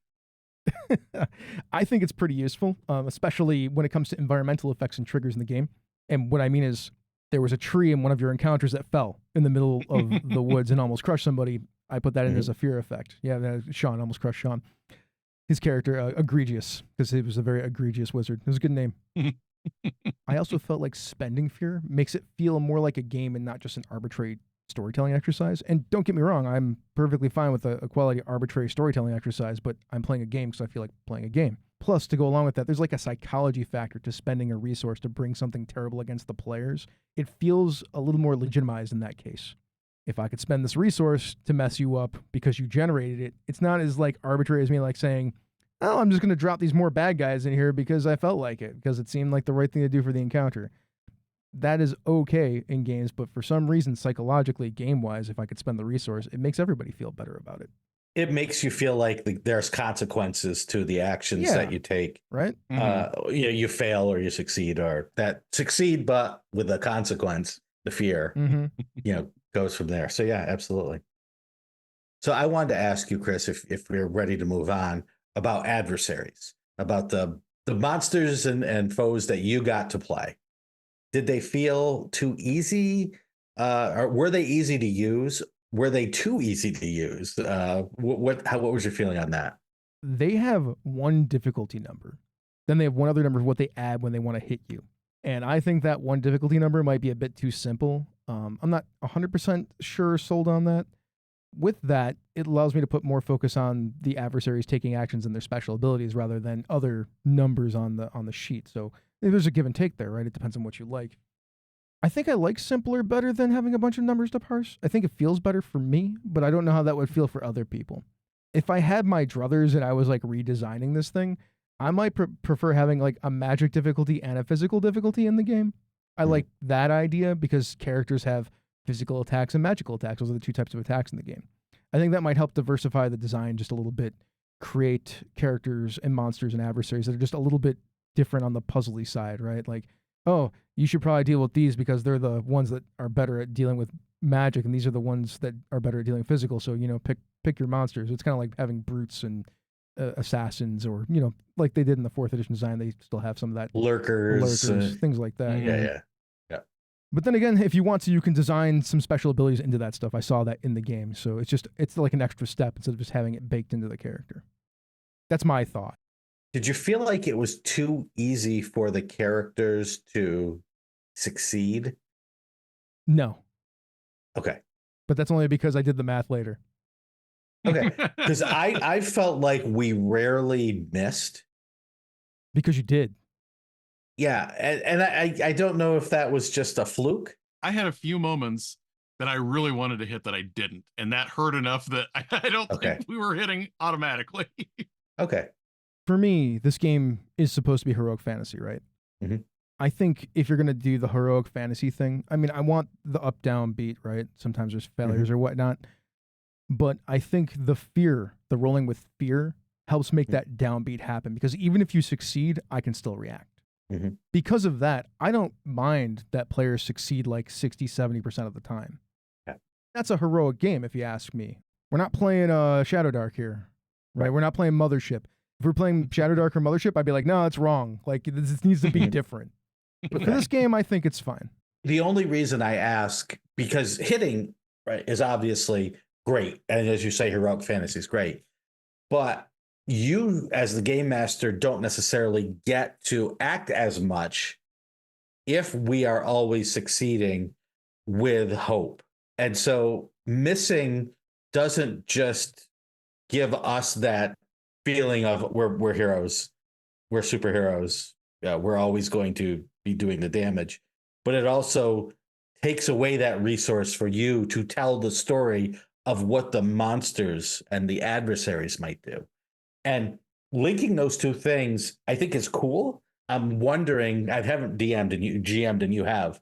S2: I think it's pretty useful, especially when it comes to environmental effects and triggers in the game. And what I mean is, there was a tree in one of your encounters that fell in the middle of the woods and almost crushed somebody. I put that in as a fear effect. Yeah, Sean, almost crushed Sean. His character, Egregious, because he was a very egregious wizard. It was a good name. I also felt like spending fear makes it feel more like a game and not just an arbitrary storytelling exercise. And don't get me wrong, I'm perfectly fine with a quality arbitrary storytelling exercise, but I'm playing a game because I feel like playing a game. Plus, to go along with that, there's like a psychology factor to spending a resource to bring something terrible against the players. It feels a little more legitimized in that case. If I could spend this resource to mess you up because you generated it, it's not as like arbitrary as me like saying, oh, I'm just going to drop these more bad guys in here because I felt like it, because it seemed like the right thing to do for the encounter. That is okay in games, but for some reason, psychologically, game-wise, if I could spend the resource, it makes everybody feel better about it.
S3: It makes you feel like there's consequences to the actions that you take.
S2: Right?
S3: You fail or you succeed, or that succeed, but with a consequence, the fear, goes from there. So yeah, absolutely. So I wanted to ask you, Chris, if we're ready to move on, about adversaries, about the monsters and foes that you got to play. Did they feel too easy? Or were they easy to use? Were they too easy to use? What was your feeling on that?
S2: They have one difficulty number. Then they have one other number of what they add when they want to hit you. And I think that one difficulty number might be a bit too simple. I'm not 100% sure sold on that. with that, it allows me to put more focus on the adversaries taking actions and their special abilities rather than other numbers on the sheet. So there's a give and take there, right? It depends on what you like. I think I like simpler better than having a bunch of numbers to parse. I think it feels better for me, but I don't know how that would feel for other people. If I had my druthers and I was like redesigning this thing, I might prefer having like a magic difficulty and a physical difficulty in the game. I like that idea because characters have physical attacks and magical attacks. Those are the two types of attacks in the game. I think that might help diversify the design just a little bit, create characters and monsters and adversaries that are just a little bit different on the puzzly side, right? Like, oh, you should probably deal with these because they're the ones that are better at dealing with magic, and these are the ones that are better at dealing physical. So, pick your monsters. It's kind of like having brutes and assassins, or, like they did in the 4th edition design, they still have some of that.
S3: Lurkers,
S2: things like that.
S3: Yeah.
S2: But then again, if you want to, you can design some special abilities into that stuff. I saw that in the game. So it's like an extra step instead of just having it baked into the character. That's my thought.
S3: Did you feel like it was too easy for the characters to succeed?
S2: No.
S3: Okay.
S2: But that's only because I did the math later.
S3: Okay. Because I felt like we rarely missed.
S2: Because you did.
S3: Yeah. And I don't know if that was just a fluke.
S4: I had a few moments that I really wanted to hit that I didn't. And that hurt enough that I don't think we were hitting automatically.
S3: Okay.
S2: For me, this game is supposed to be heroic fantasy, right?
S3: Mm-hmm.
S2: I think if you're going to do the heroic fantasy thing, I mean, I want the up-down beat, right? Sometimes there's failures or whatnot. But I think the rolling with fear helps make that downbeat happen, because even if you succeed, I can still react. Because of that, I don't mind that players succeed like 60, 70% of the time.
S3: Yeah.
S2: That's a heroic game, if you ask me. We're not playing Shadow Dark here, right? We're not playing Mothership. If we're playing Shadow Dark or Mothership, I'd be like, no, it's wrong. Like, this needs to be different. But for this game, I think it's fine.
S3: The only reason I ask, because hitting, right, is obviously great. And as you say, heroic fantasy is great. But you, as the game master, don't necessarily get to act as much if we are always succeeding with hope. And so missing doesn't just give us that feeling of we're heroes, we're superheroes, we're always going to be doing the damage, but it also takes away that resource for you to tell the story of what the monsters and the adversaries might do. And linking those two things, I think, is cool. I'm wondering, I haven't GM'd and you have.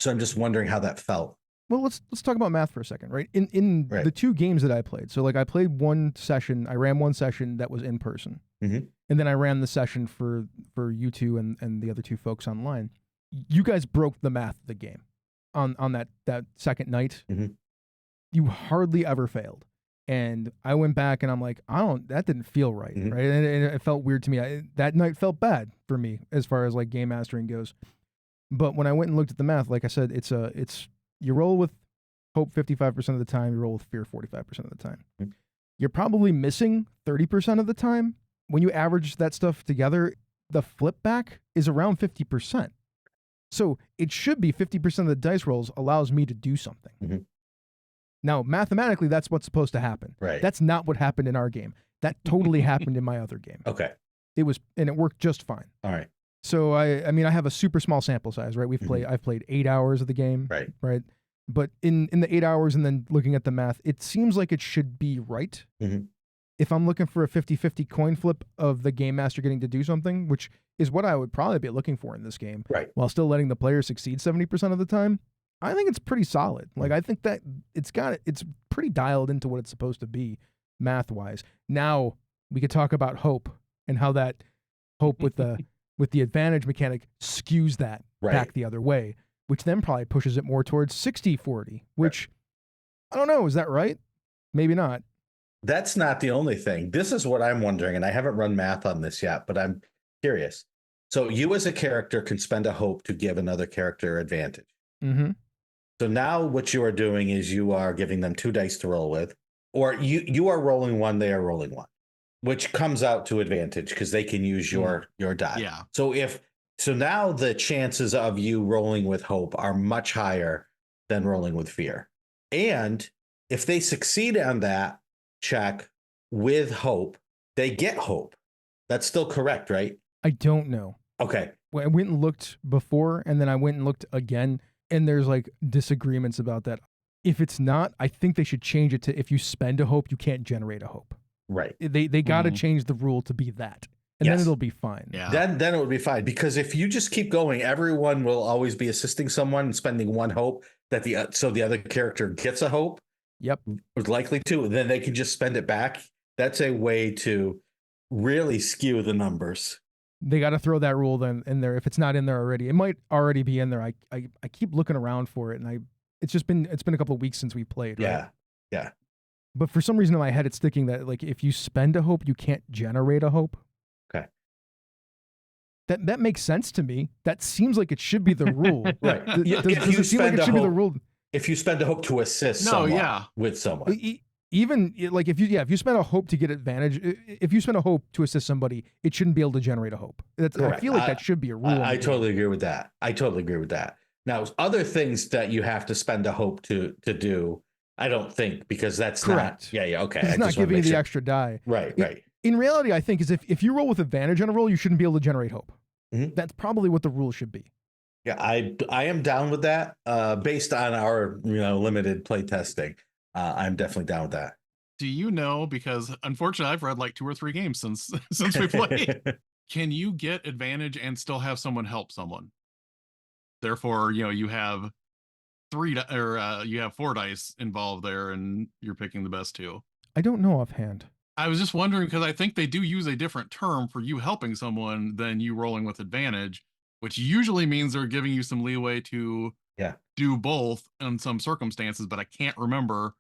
S3: So I'm just wondering how that felt.
S2: Well, let's talk about math for a second, right? In the two games that I played, so like I played one session, I ran one session that was in person, and then I ran the session for you two and the other two folks online. You guys broke the math of the game on that second night. You hardly ever failed. And I went back and I'm like, that didn't feel right, right? And it felt weird to me. That night felt bad for me as far as like game mastering goes. But when I went and looked at the math, like I said, it's you roll with hope 55% of the time, you roll with fear 45% of the time. You're probably missing 30% of the time. When you average that stuff together, the flip back is around 50%. So it should be 50% of the dice rolls allows me to do something. Now, mathematically, that's what's supposed to happen.
S3: Right.
S2: That's not what happened in our game. That totally happened in my other game.
S3: Okay.
S2: It worked just fine.
S3: All right.
S2: So I mean, I have a super small sample size, right? I've played 8 hours of the game. Right. But in the 8 hours and then looking at the math, it seems like it should be right. If I'm looking for a 50-50 coin flip of the game master getting to do something, which is what I would probably be looking for in this game,
S3: right,
S2: while still letting the player succeed 70% of the time, I think it's pretty solid. Like, I think that it's pretty dialed into what it's supposed to be math-wise. Now we could talk about hope and how that hope with the advantage mechanic skews that back the other way, which then probably pushes it more towards 60-40, which I don't know. Is that right? Maybe not.
S3: That's not the only thing. This is what I'm wondering, and I haven't run math on this yet, but I'm curious. So you as a character can spend a hope to give another character advantage. So now what you are doing is you are giving them 2 dice to roll with, or you are rolling 1, they are rolling 1, which comes out to advantage because they can use your die.
S4: Yeah.
S3: So now the chances of you rolling with hope are much higher than rolling with fear. And If they succeed on that check with hope, they get hope. That's still correct, right?
S2: I don't know.
S3: Okay.
S2: I went and looked before, and then I went and looked again, and there's like disagreements about that. If it's not, I think they should change it to if you spend a hope, you can't generate a hope.
S3: Right.
S2: They got to change the rule to be that, and then it'll be fine.
S4: Yeah.
S3: Then it would be fine, because if you just keep going, everyone will always be assisting someone and spending one hope that so the other character gets a hope.
S2: Yep.
S3: Was likely to, then they can just spend it back. That's a way to really skew the numbers.
S2: They got to throw that rule then in there. If it's not in there already, it might already be in there. I keep looking around for it, and it's been a couple of weeks since we played. Right?
S3: Yeah.
S2: But for some reason in my head, it's sticking that like if you spend a hope, you can't generate a hope.
S3: Okay.
S2: That makes sense to me. That seems like it should be the rule.
S3: Right.
S2: Does it seem like it should be the rule?
S3: If you spend a hope to assist someone with someone.
S2: Even like if you spend a hope to get advantage, if you spend a hope to assist somebody, it shouldn't be able to generate a hope. I feel like that should be a rule.
S3: I totally agree with that. Now, other things that you have to spend a hope to do, I don't think, because that's
S2: correct.
S3: Not. Yeah. Okay.
S2: It's not giving you the extra die.
S3: Right.
S2: In reality, I think is if you roll with advantage on a roll, you shouldn't be able to generate hope.
S3: Mm-hmm.
S2: That's probably what the rule should be.
S3: Yeah, I am down with that. Based on our limited play testing, I'm definitely down with that.
S4: Do you know? Because unfortunately, I've read like 2 or 3 games since we played. Can you get advantage and still have someone help someone? Therefore, you have 3 or you have 4 dice involved there, and you're picking the best 2.
S2: I don't know offhand.
S4: I was just wondering, because I think they do use a different term for you helping someone than you rolling with advantage, which usually means they're giving you some leeway to do both in some circumstances, but I can't remember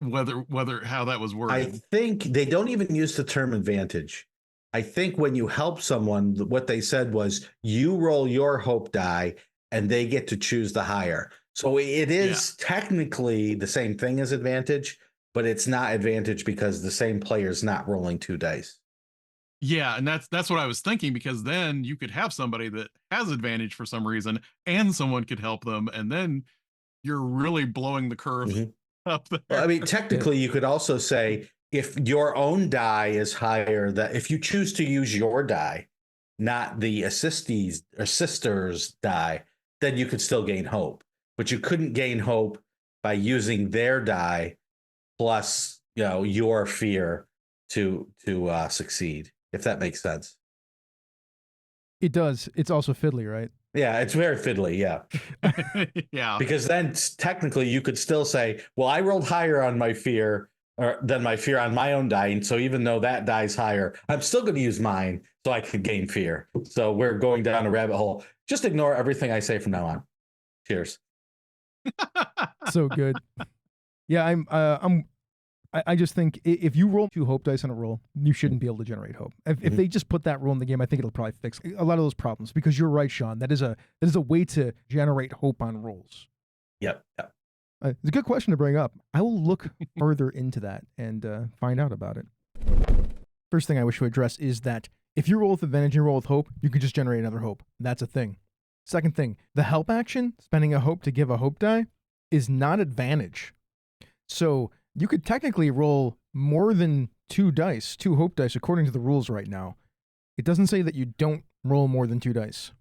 S4: whether how that was worded.
S3: I think they don't even use the term advantage. I think when you help someone, what they said was you roll your hope die and they get to choose the higher. So it is technically the same thing as advantage, but it's not advantage because the same player is not rolling 2 dice.
S4: Yeah, and that's what I was thinking, because then you could have somebody that has advantage for some reason and someone could help them, and then you're really blowing the curve up there.
S3: Well, I mean, technically you could also say if your own die is higher, that if you choose to use your die, not the assister's die, then you could still gain hope. But you couldn't gain hope by using their die plus your fear to succeed, if that makes sense.
S2: It does. It's also fiddly, right?
S3: Yeah, it's very fiddly. Yeah.
S4: Yeah.
S3: Because then technically you could still say, well, I rolled higher on my fear than my fear on my own die. And so even though that die's higher, I'm still going to use mine so I could gain fear. So we're going down a rabbit hole. Just ignore everything I say from now on. Cheers.
S2: So good. Yeah, I just think if you roll 2 hope dice on a roll, you shouldn't be able to generate hope. If they just put that rule in the game, I think it'll probably fix a lot of those problems, because you're right, Sean. That is a way to generate hope on rolls.
S3: Yep.
S2: It's a good question to bring up. I will look further into that and find out about it. First thing I wish to address is that if you roll with advantage and you roll with hope, you can just generate another hope. That's a thing. Second thing, the help action, spending a hope to give a hope die, is not advantage. So you could technically roll more than 2 hope dice, according to the rules right now. It doesn't say that you don't roll more than 2 dice.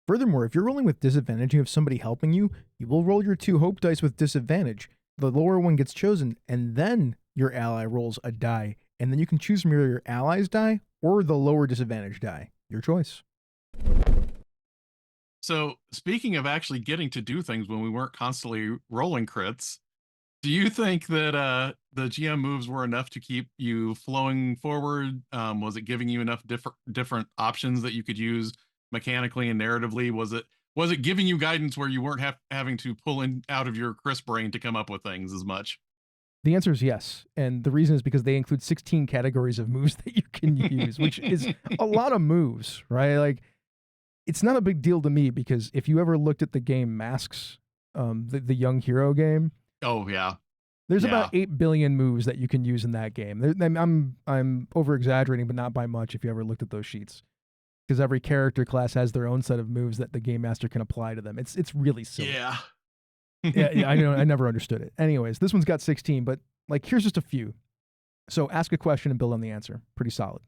S2: Furthermore, if you're rolling with disadvantage and you have somebody helping you, you will roll your 2 hope dice with disadvantage. The lower one gets chosen, and then your ally rolls a die, and then you can choose from your ally's die or the lower disadvantage die. Your choice.
S4: So speaking of actually getting to do things when we weren't constantly rolling crits, do you think that the GM moves were enough to keep you flowing forward? Was it giving you enough different options that you could use mechanically and narratively? Was it giving you guidance where you weren't having to pull in out of your crisp brain to come up with things as much?
S2: The answer is yes. And the reason is because they include 16 categories of moves that you can use, which is a lot of moves, right? Like, it's not a big deal to me, because if you ever looked at the game Masks, the Young Hero game.
S4: Oh, yeah.
S2: There's about 8 billion moves that you can use in that game. I'm over exaggerating, but not by much if you ever looked at those sheets. Because every character class has their own set of moves that the game master can apply to them. It's really silly.
S4: Yeah.
S2: Yeah, I know. I never understood it. Anyways, this one's got 16, but like, here's just a few. So ask a question and build on the answer. Pretty solid.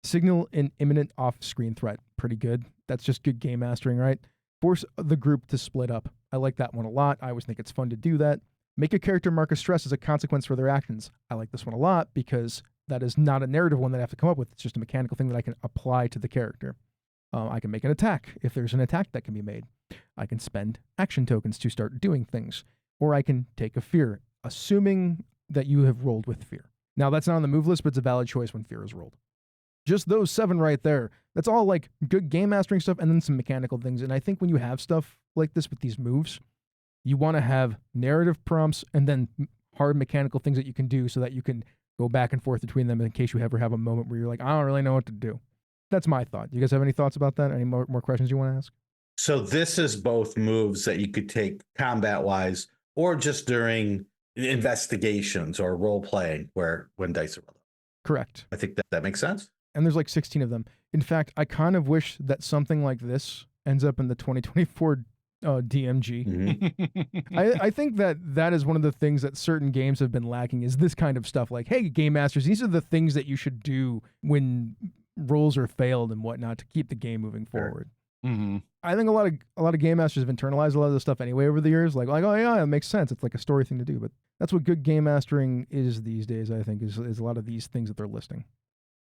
S2: Signal an imminent off-screen threat. Pretty good. That's just good game mastering, right? Force the group to split up. I like that one a lot. I always think it's fun to do that. Make a character mark a stress as a consequence for their actions. I like this one a lot because that is not a narrative one that I have to come up with. It's just a mechanical thing that I can apply to the character. I can make an attack if there's an attack that can be made. I can spend action tokens to start doing things. Or I can take a fear, assuming that you have rolled with fear. Now, that's not on the move list, but it's a valid choice when fear is rolled. Just those 7 right there. That's all like good game mastering stuff and then some mechanical things. And I think when you have stuff like this with these moves, you want to have narrative prompts and then hard mechanical things that you can do so that you can go back and forth between them in case you ever have a moment where you're like, I don't really know what to do. That's my thought. Do you guys have any thoughts about that? Any more questions you want to ask?
S3: So this is both moves that you could take combat-wise or just during investigations or role-playing when dice are rolled.
S2: Correct.
S3: I think that makes sense.
S2: And there's like 16 of them. In fact, I kind of wish that something like this ends up in the 2024 DMG.
S3: Mm-hmm.
S2: I think that is one of the things that certain games have been lacking is this kind of stuff. Like, hey, game masters, these are the things that you should do when rolls are failed and whatnot to keep the game moving forward.
S4: Mm-hmm.
S2: I think a lot of game masters have internalized a lot of this stuff anyway over the years. Like, oh yeah, it makes sense. It's like a story thing to do. But that's what good game mastering is these days. I think is a lot of these things that they're listing.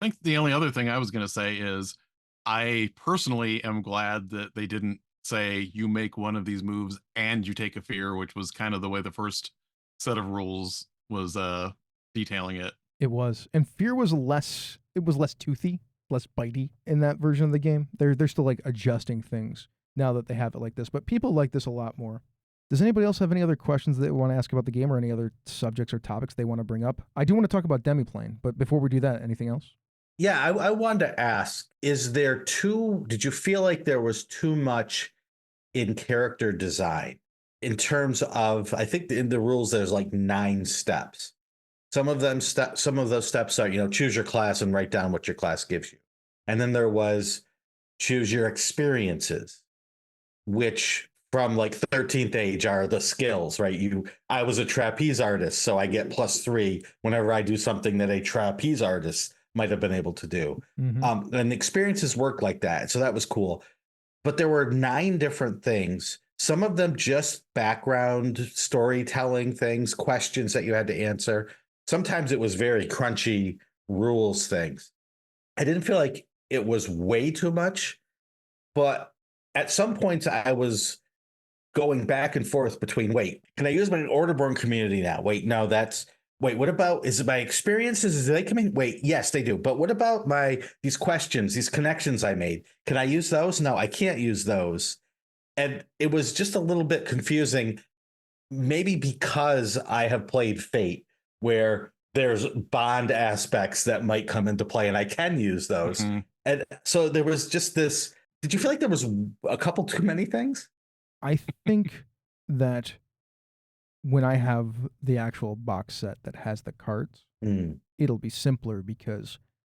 S4: I think the only other thing I was going to say is I personally am glad that they didn't say you make one of these moves and you take a fear, which was kind of the way the first set of rules was detailing it.
S2: It was. And fear was less toothy, less bitey in that version of the game. They're still like adjusting things now that they have it like this. But people like this a lot more. Does anybody else have any other questions that they want to ask about the game or any other subjects or topics they want to bring up? I do want to talk about Demiplane, but before we do that, anything else?
S3: Yeah, I wanted to ask, did you feel like there was too much in character design in terms of, I think in the rules, there's like 9 steps. Some of those steps are, choose your class and write down what your class gives you. And then there was choose your experiences, which from like 13th age are the skills, right? I was a trapeze artist, so I get +3 whenever I do something that a trapeze artist might have been able to do.
S2: Mm-hmm.
S3: And the experiences work like that. So that was cool. But there were 9 different things. Some of them just background storytelling things, questions that you had to answer. Sometimes it was very crunchy rules things. I didn't feel like it was way too much, but at some points I was going back and forth between, wait, can I use my Orderborn community now? Wait, no, what about, is it my experiences? Do they come in? Wait, yes, they do. But what about these questions, these connections I made? Can I use those? No, I can't use those. And it was just a little bit confusing, maybe because I have played Fate, where there's bond aspects that might come into play and I can use those. Mm-hmm. And so there was just this, did you feel like there was a couple too many things?
S2: I think that when I have the actual box set that has the cards, it'll be simpler because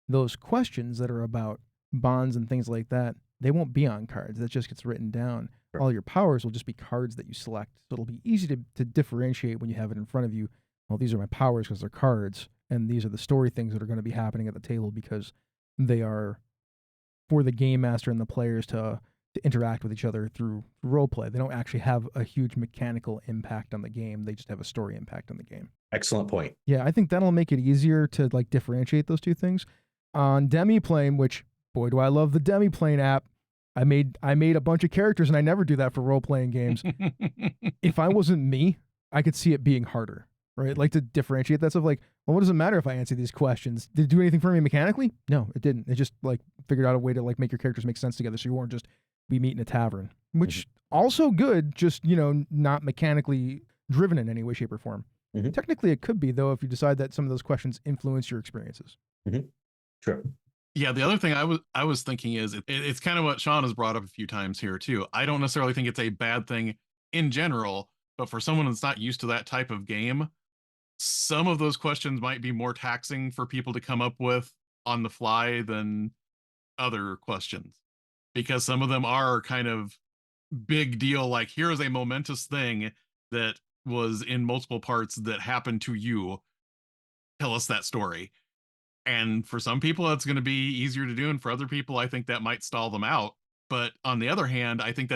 S2: those questions that are about bonds and things like that, they won't be on cards. That just gets written down. Sure. All your powers will just be cards that you select. So it'll be easy to differentiate when you have it in front of you. Well, these are my powers because they're cards, and these are the story things that are going to be happening at the table because they are for the game master and the players to interact with each other through role play. They don't actually have a huge mechanical impact on the game. They just have a story impact on the game.
S3: Excellent point.
S2: Yeah, I think that'll make it easier to like differentiate those two things. On Demiplane, which boy do I love the Demiplane app. I made a bunch of characters and I never do that for role playing games. If I wasn't me, I could see it being harder, right? Like to differentiate that stuff. Like, well, what does it matter if I answer these questions? Did it do anything for me mechanically? No, it didn't. It just like figured out a way to like make your characters make sense together. So you weren't just we meet in a tavern, which also good, just, not mechanically driven in any way, shape, or form. Mm-hmm. Technically, it could be, though, if you decide that some of those questions influence your experiences.
S3: Mm-hmm. True.
S4: Yeah, the other thing I was thinking is it's kind of what Sean has brought up a few times here, too. I don't necessarily think it's a bad thing in general, but for someone that's not used to that type of game, some of those questions might be more taxing for people to come up with on the fly than other questions. Because some of them are kind of big deal, like here's a momentous thing that was in multiple parts that happened to you. Tell us that story. And for some people, it's going to be easier to do. And for other people, I think that might stall them out. But on the other hand, I think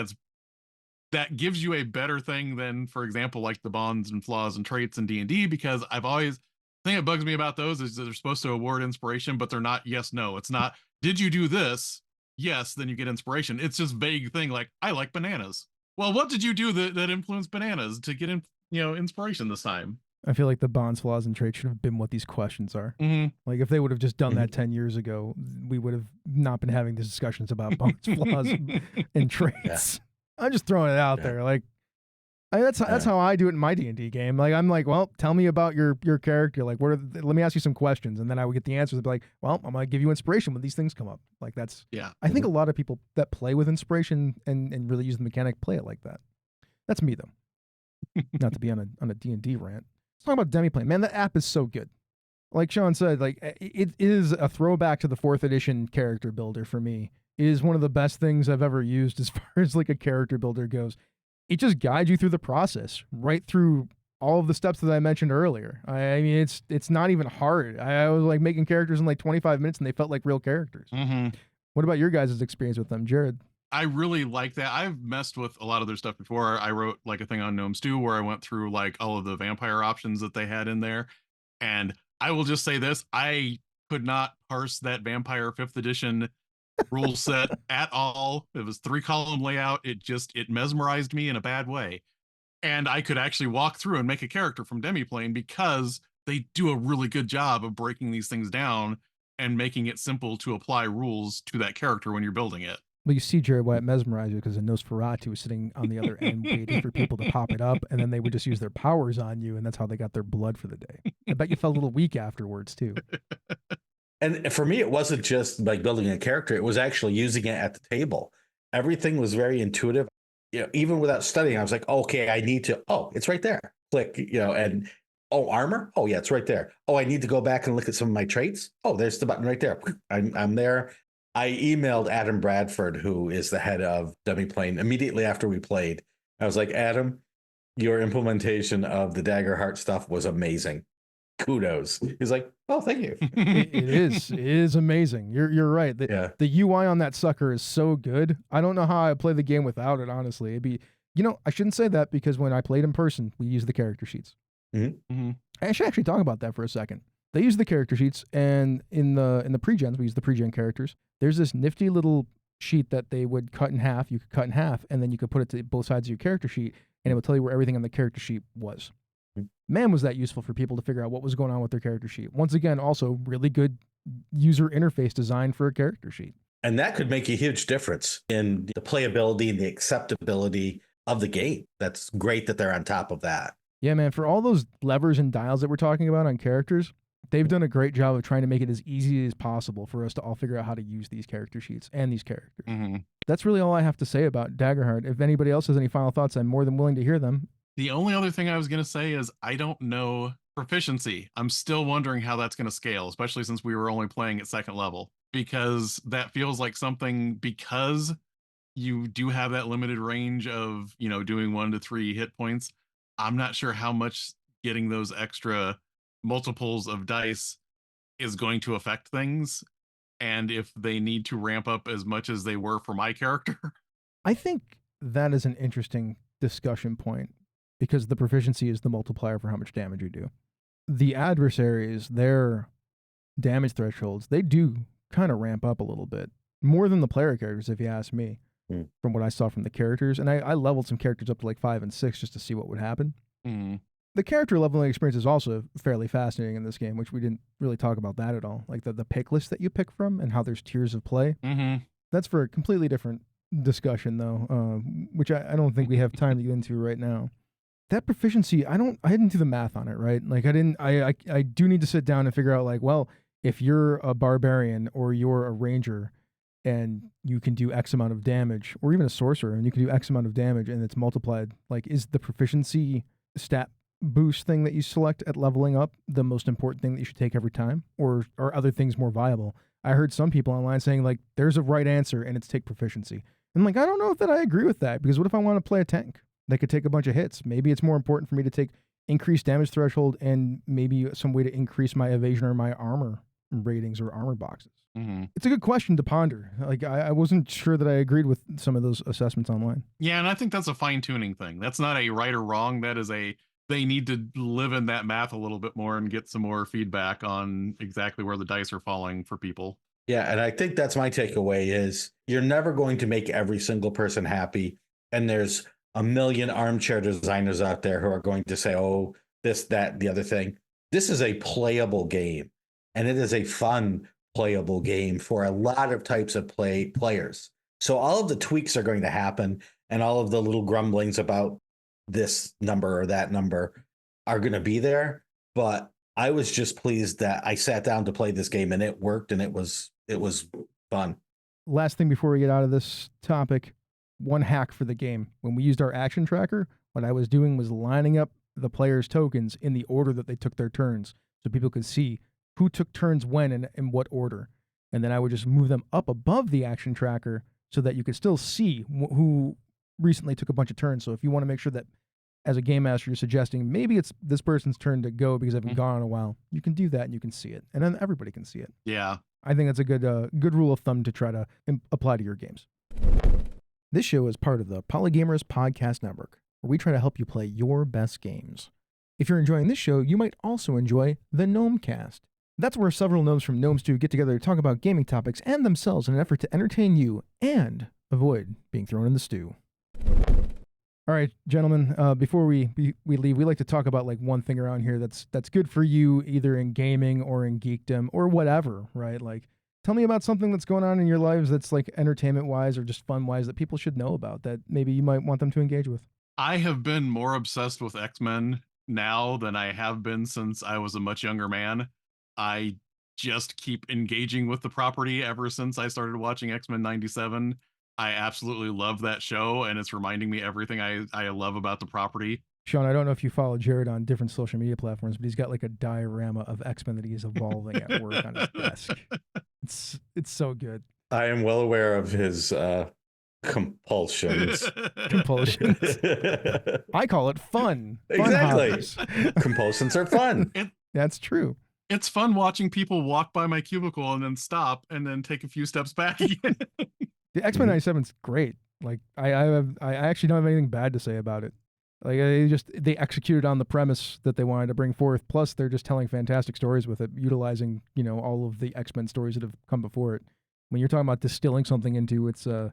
S4: that gives you a better thing than, for example, like the bonds and flaws and traits in D&D, because the thing that bugs me about those is that they're supposed to award inspiration, but they're not yes, no. It's not, did you do this? Yes, then you get inspiration. It's just vague thing like, I like bananas. Well, what did you do that influenced bananas to get inspiration this time?
S2: I feel like the bonds, flaws, and traits should have been what these questions are.
S4: Mm-hmm.
S2: Like if they would have just done that 10 years ago, we would have not been having these discussions about bonds, flaws, and traits. I'm just throwing it out there. Like that's how I do it in my D&D game. Like I'm like, well, tell me about your character. Like let me ask you some questions, and then I would get the answers. I'd be like, well, I'm gonna give you inspiration when these things come up. Like that's I think a lot of people that play with inspiration and really use the mechanic play it like that. That's me though. Not to be on a D&D rant. Let's talk about Demiplane. Man, that app is so good. Like Sean said, like it is a throwback to the 4th edition character builder for me. It is one of the best things I've ever used as far as like a character builder goes. It just guides you through the process, right through all of the steps that I mentioned earlier. I mean, it's not even hard. I was like making characters in like 25 minutes and they felt like real characters.
S4: Mm-hmm.
S2: What about your guys' experience with them, Jared?
S4: I really like that. I've messed with a lot of their stuff before. I wrote like a thing on Gnome Stew where I went through like all of the vampire options that they had in there. And I will just say this, I could not parse that vampire 5th edition rule set at all. It was 3-column layout. It mesmerized me in a bad way. And I could actually walk through and make a character from Demiplane because they do a really good job of breaking these things down and making it simple to apply rules to that character when you're building it.
S2: Well, you see, Jared, why it mesmerized you, because a Nosferatu was sitting on the other end waiting for people to pop it up, and then they would just use their powers on you, and that's how they got their blood for the day. I bet you felt a little weak afterwards, too.
S3: And for me, it wasn't just like building a character. It was actually using it at the table. Everything was very intuitive. Even without studying, I was like, okay, I need to, it's right there. Click, and armor? Oh, yeah, it's right there. Oh, I need to go back and look at some of my traits. Oh, there's the button right there. I'm there. I emailed Adam Bradford, who is the head of Demiplane, immediately after we played. I was like, Adam, your implementation of the Daggerheart stuff was amazing. Kudos. He's like, oh, thank you.
S2: It is amazing. You're right. The UI on that sucker is so good. I don't know how I play the game without it, honestly. It'd be, I shouldn't say that because when I played in person, we used the character sheets.
S3: Mm-hmm.
S2: I should actually talk about that for a second. They use the character sheets, and in the pre-gens, we use the pre-gen characters. There's this nifty little sheet that they would cut in half. You could cut in half, and then you could put it to both sides of your character sheet, and it would tell you where everything on the character sheet was. Man, was that useful for people to figure out what was going on with their character sheet. Once again, also really good user interface design for a character sheet.
S3: And that could make a huge difference in the playability and the acceptability of the game. That's great that they're on top of that.
S2: Yeah, man, for all those levers and dials that we're talking about on characters, they've done a great job of trying to make it as easy as possible for us to all figure out how to use these character sheets and these characters.
S4: Mm-hmm.
S2: That's really all I have to say about Daggerheart. If anybody else has any final thoughts, I'm more than willing to hear them.
S4: The only other thing I was going to say is I don't know proficiency. I'm still wondering how that's going to scale, especially since we were only playing at 2nd level, because that feels like something, because you do have that limited range of, doing 1 to 3 hit points. I'm not sure how much getting those extra multiples of dice is going to affect things, and if they need to ramp up as much as they were for my character.
S2: I think that is an interesting discussion point, because the proficiency is the multiplier for how much damage you do. The adversaries, their damage thresholds, they do kind of ramp up a little bit, more than the player characters, if you ask me, from what I saw from the characters. And I leveled some characters up to like 5 and 6 just to see what would happen. The character leveling experience is also fairly fascinating in this game, which we didn't really talk about that at all. Like the pick list that you pick from and how there's tiers of play. That's for a completely different discussion, though, which I don't think we have time to get into right now. That proficiency, I didn't do the math on it, right? Like I do need to sit down and figure out, like, well, if you're a barbarian or you're a ranger and you can do X amount of damage, or even a sorcerer and you can do X amount of damage and it's multiplied, like, is the proficiency stat boost thing that you select at leveling up the most important thing that you should take every time, or are other things more viable? I heard some people online saying, like, there's a right answer and it's take proficiency. And like, I don't know if that I agree with that, because what if I want to play a tank? that could take a bunch of hits. Maybe it's more important for me to take increased damage threshold and maybe some way to increase my evasion or my armor ratings or armor boxes.
S4: Mm-hmm.
S2: It's a good question to ponder. Like, I wasn't sure that I agreed with some of those assessments online.
S4: Yeah, and I think that's a fine-tuning thing. That's not a right or wrong. That is they need to live in that math a little bit more and get some more feedback on exactly where the dice are falling for people.
S3: Yeah, and I think that's my takeaway is you're never going to make every single person happy. And there's a million armchair designers out there who are going to say, oh, this, that, the other thing. This is a playable game, and it is a fun playable game for a lot of types of players. So all of the tweaks are going to happen, and all of the little grumblings about this number or that number are going to be there. But I was just pleased that I sat down to play this game and it worked, and it was fun.
S2: Last thing before we get out of this topic, one hack for the game. When we used our action tracker, what I was doing was lining up the players' tokens in the order that they took their turns so people could see who took turns when and in what order. And then I would just move them up above the action tracker so that you could still see who recently took a bunch of turns. So if you want to make sure that as a game master you're suggesting maybe it's this person's turn to go because they've been gone in a while, you can do that and you can see it. And then everybody can see it.
S4: Yeah.
S2: I think that's a good rule of thumb to try to apply to your games. This show is part of the Polygamers Podcast Network, where we try to help you play your best games. If you're enjoying this show, you might also enjoy the Gnomecast. That's where several gnomes from Gnome Stew get together to talk about gaming topics and themselves in an effort to entertain you and avoid being thrown in the stew. All right, gentlemen, before we leave, we like to talk about like one thing around here that's good for you either in gaming or in geekdom or whatever, right? Like, tell me about something that's going on in your lives that's like entertainment-wise or just fun-wise that people should know about that maybe you might want them to engage with.
S4: I have been more obsessed with X-Men now than I have been since I was a much younger man. I just keep engaging with the property ever since I started watching X-Men 97. I absolutely love that show, and it's reminding me everything I love about the property.
S2: Sean, I don't know if you follow Jared on different social media platforms, but he's got like a diorama of X-Men that he's evolving at work on his desk. It's so good.
S3: I am well aware of his compulsions.
S2: Compulsions. I call it fun.
S3: Exactly. Compulsions are fun.
S2: That's true.
S4: It's fun watching people walk by my cubicle and then stop and then take a few steps back again.
S2: The X-Men 97 is great. Like I actually don't have anything bad to say about it. Like they executed on the premise that they wanted to bring forth. Plus, they're just telling fantastic stories with it, utilizing all of the X-Men stories that have come before it. When you're talking about distilling something into its a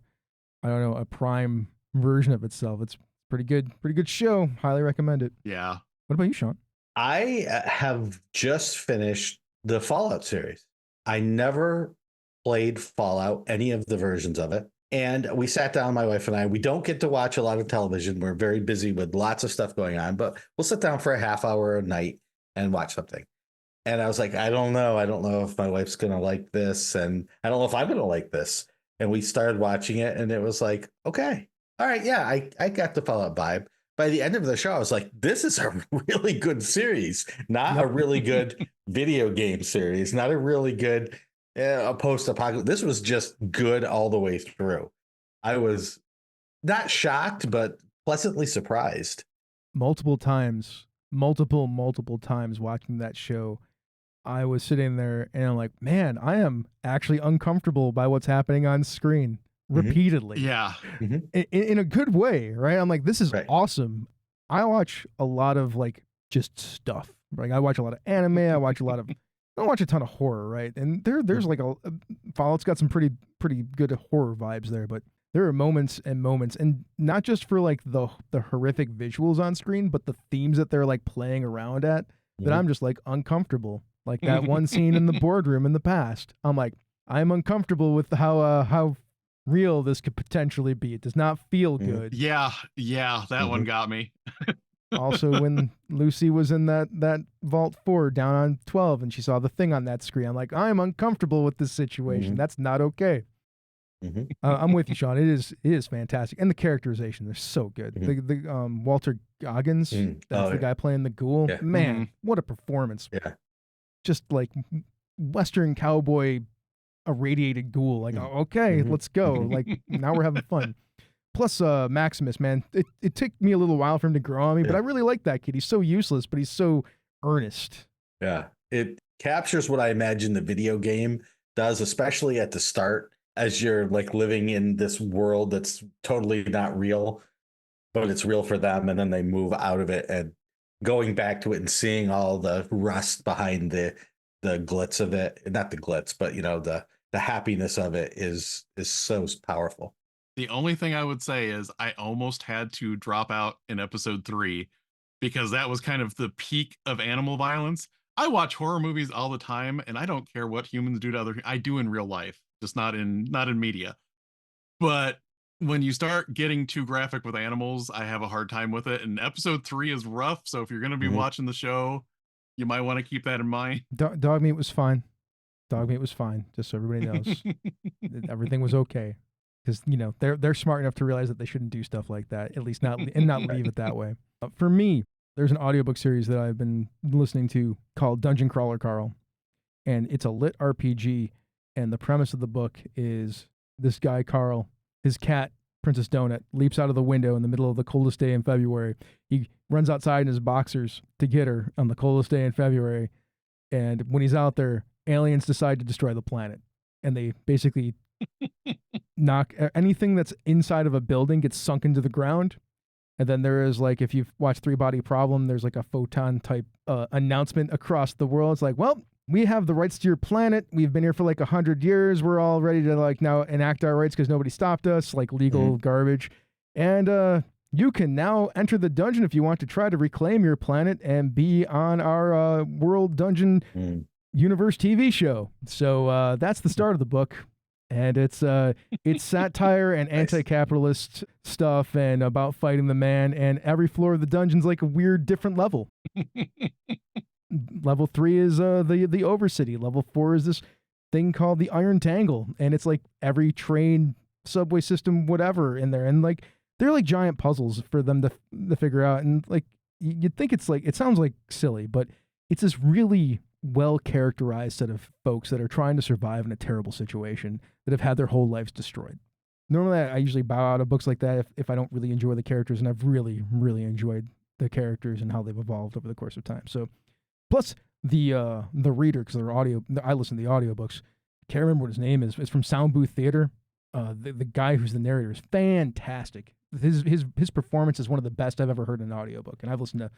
S2: prime version of itself, it's pretty good show. Highly recommend it.
S4: Yeah.
S2: What about you, Sean?
S3: I have just finished the Fallout series. I never played Fallout, any of the versions of it. And we sat down, my wife and I. We don't get to watch a lot of television. We're very busy with lots of stuff going on, but we'll sit down for a half hour a night and watch something. And I was like, I don't know if my wife's going to like this. And I don't know if I'm going to like this. And we started watching it, and it was like, okay, all right, yeah, I got the Fallout vibe. By the end of the show, I was like, this is a really good series, not a really good video game series, not a really good post-apocalypse. This was just good all the way through. I was not shocked, but pleasantly surprised.
S2: Multiple times watching that show, I was sitting there and I'm like, man, I am actually uncomfortable by what's happening on screen repeatedly.
S4: Yeah.
S2: In a good way, right? I'm like, this is
S3: right.
S2: Awesome. I watch a lot of like just stuff. Like I watch a lot of anime. I watch a ton of horror, right? And there's like Fallout's got some pretty good horror vibes there, but there are moments, and not just for like the horrific visuals on screen, but the themes that they're like playing around at that I'm just like uncomfortable. Like that one scene in the boardroom in the past. I'm like, I'm uncomfortable with how real this could potentially be. It does not feel good.
S4: Yeah, that one got me.
S2: Also, when Lucy was in that Vault 4 down on 12 and she saw the thing on that screen, I'm like, I'm uncomfortable with this situation. That's not okay. I'm with you, Sean. It is fantastic, and the characterization, they're so good. The Walter Goggins, that's the guy playing the ghoul.
S3: Yeah.
S2: Man, what a performance!
S3: Yeah,
S2: just like Western cowboy, irradiated ghoul. Like, okay, let's go. Like now we're having fun. Plus, Maximus, man, it took me a little while for him to grow on me, but I really like that kid. He's so useless, but he's so earnest.
S3: Yeah, it captures what I imagine the video game does, especially at the start, as you're like living in this world that's totally not real, but it's real for them, and then they move out of it and going back to it and seeing all the rust behind the glitz of it, not the glitz, but the happiness of it is so powerful.
S4: The only thing I would say is I almost had to drop out in episode 3 because that was kind of the peak of animal violence. I watch horror movies all the time, and I don't care what humans do to other. I do in real life, just not in media. But when you start getting too graphic with animals, I have a hard time with it. And episode 3 is rough, so if you're going to be watching the show, you might want to keep that in mind.
S2: Dog meat was fine. Dog meat was fine, just so everybody knows. Everything was okay. Because, they're smart enough to realize that they shouldn't do stuff like that, at least not leave it that way. For me, there's an audiobook series that I've been listening to called Dungeon Crawler Carl. And it's a lit RPG. And the premise of the book is this guy, Carl, his cat, Princess Donut, leaps out of the window in the middle of the coldest day in February. He runs outside in his boxers to get her on the coldest day in February. And when he's out there, aliens decide to destroy the planet. And they basically knock anything that's inside of a building gets sunk into the ground. And then there is, like, if you've watched Three Body Problem, there's like a photon type announcement across the world. It's like, well, we have the rights to your planet. We've been here for like 100 years. We're all ready to like now enact our rights because nobody stopped us, like legal garbage. And you can now enter the dungeon if you want to try to reclaim your planet and be on our World Dungeon Universe TV show. So that's the start of the book. And it's satire and anti-capitalist stuff and about fighting the man. And every floor of the dungeon's like a weird different level. Level 3 is the Overcity. Level 4 is this thing called the Iron Tangle. And it's like every train, subway system, whatever in there. And like they're like giant puzzles for them to figure out. And like you'd think it's like, it sounds like silly, but it's this really well-characterized set of folks that are trying to survive in a terrible situation that have had their whole lives destroyed. Normally, I usually bow out of books like that if I don't really enjoy the characters, and I've really, really enjoyed the characters and how they've evolved over the course of time. So, plus the reader, because they're audio, I listen to the audiobooks. Can't remember what his name is. It's from Sound Booth Theater. The guy who's the narrator is fantastic. His performance is one of the best I've ever heard in an audiobook, and I've listened to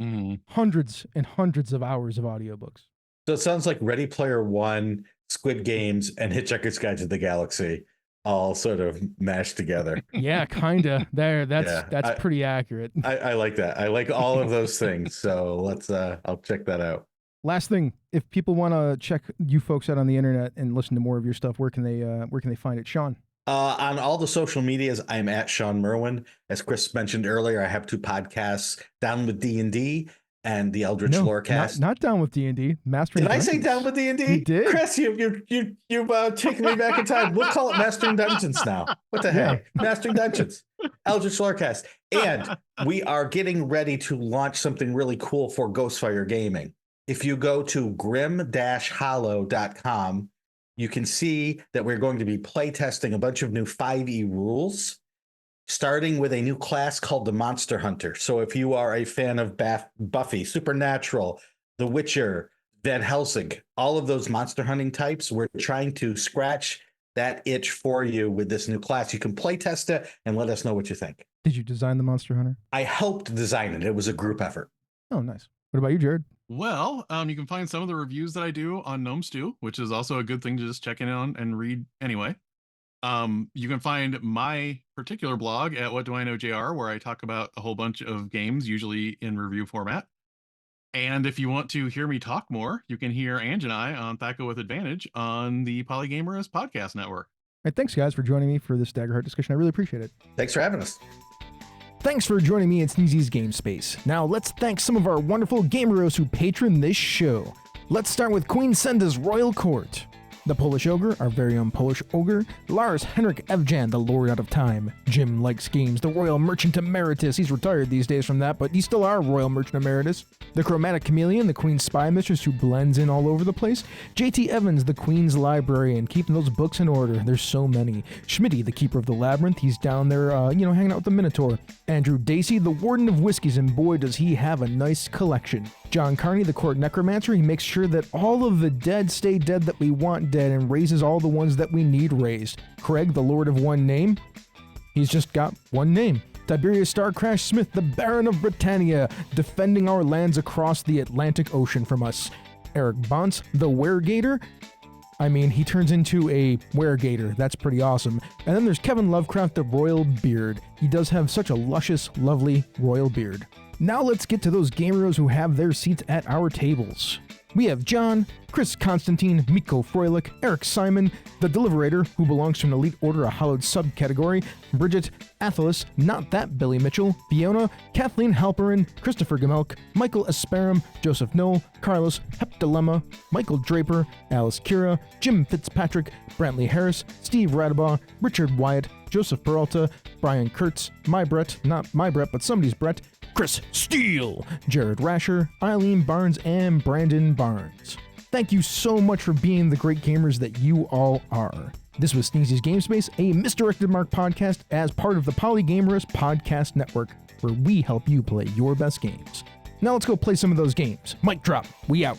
S2: hundreds and hundreds of hours of audiobooks.
S3: So it sounds like Ready Player One, Squid Games, and Hitchhiker's Guide to the Galaxy all sort of mashed together.
S2: Yeah, kinda. That's pretty accurate.
S3: I like that. I like all of those things. So let's I'll check that out.
S2: Last thing, if people want to check you folks out on the internet and listen to more of your stuff, where can they find it, Sean?
S3: On all the social medias, I'm at Sean Merwin. As Chris mentioned earlier, I have 2 podcasts, Down with D&D and the Eldritch Lorecast.
S2: Not Down with D&D. Mastering
S3: Did
S2: Dungeons.
S3: I say Down with D&D?
S2: You did.
S3: Chris, you've taken me back in time. We'll call it Mastering Dungeons now. What the heck? Mastering Dungeons. Eldritch Lorecast. And we are getting ready to launch something really cool for Ghostfire Gaming. If you go to grim-hollow.com, you can see that we're going to be playtesting a bunch of new 5e rules, starting with a new class called the Monster Hunter. So if you are a fan of Buffy, Supernatural, The Witcher, Van Helsing, all of those monster hunting types, we're trying to scratch that itch for you with this new class. You can play test it and let us know what you think.
S2: Did you design the Monster Hunter?
S3: I helped design it. It was a group effort.
S2: Oh, nice. What about you, Jared?
S4: Well, you can find some of the reviews that I do on Gnome Stew, which is also a good thing to just check in on and read anyway. You can find my particular blog at What Do I Know JR, where I talk about a whole bunch of games, usually in review format. And if you want to hear me talk more, you can hear Ange and I on Thaco with Advantage on the Polygamerist podcast network.
S2: All right, thanks, guys, for joining me for this Daggerheart discussion. I really appreciate it.
S3: Thanks for having us.
S2: Thanks for joining me in Sneezy's Game Space. Now let's thank some of our wonderful gameros who patron this show. Let's start with Queen Senda's Royal Court. The Polish Ogre, our very own Polish Ogre. Lars Henrik Evjan, the Lord Out of Time. Jim Likes Games, the Royal Merchant Emeritus. He's retired these days from that, but he's still our Royal Merchant Emeritus. The Chromatic Chameleon, the Queen's Spy Mistress who blends in all over the place. JT Evans, the Queen's Librarian, keeping those books in order. There's so many. Schmitty, the Keeper of the Labyrinth. He's down there, hanging out with the Minotaur. Andrew Dacey, the Warden of Whiskies, and boy, does he have a nice collection. John Carney, the Court Necromancer. He makes sure that all of the dead stay dead that we want dead and raises all the ones that we need raised. Craig, the Lord of One Name. He's just got one name. Tiberius Starcrash Smith, the Baron of Britannia, defending our lands across the Atlantic Ocean from us. Eric Bonts, the Weregator. I mean, he turns into a Weregator. That's pretty awesome. And then there's Kevin Lovecraft, the Royal Beard. He does have such a luscious, lovely royal beard. Now let's get to those gameros who have their seats at our tables. We have John, Chris Constantine, Miko Froelich, Eric Simon, the Deliberator, who belongs to an Elite Order, a hallowed subcategory, Bridget, Athalis, Not That Billy Mitchell, Fiona, Kathleen Halperin, Christopher Gamelk, Michael Asparum, Joseph Knoll, Carlos Hepdilemma, Michael Draper, Alice Kira, Jim Fitzpatrick, Brantley Harris, Steve Radabaugh, Richard Wyatt, Joseph Peralta, Brian Kurtz, my Brett, not my Brett, but somebody's Brett, Chris Steele, Jared Rasher, Eileen Barnes, and Brandon Barnes. Thank you so much for being the great gamers that you all are. This was Sneezy's Game Space, a Misdirected Mark podcast as part of the Polygamerous Podcast Network, where we help you play your best games. Now let's go play some of those games. Mic drop. We out.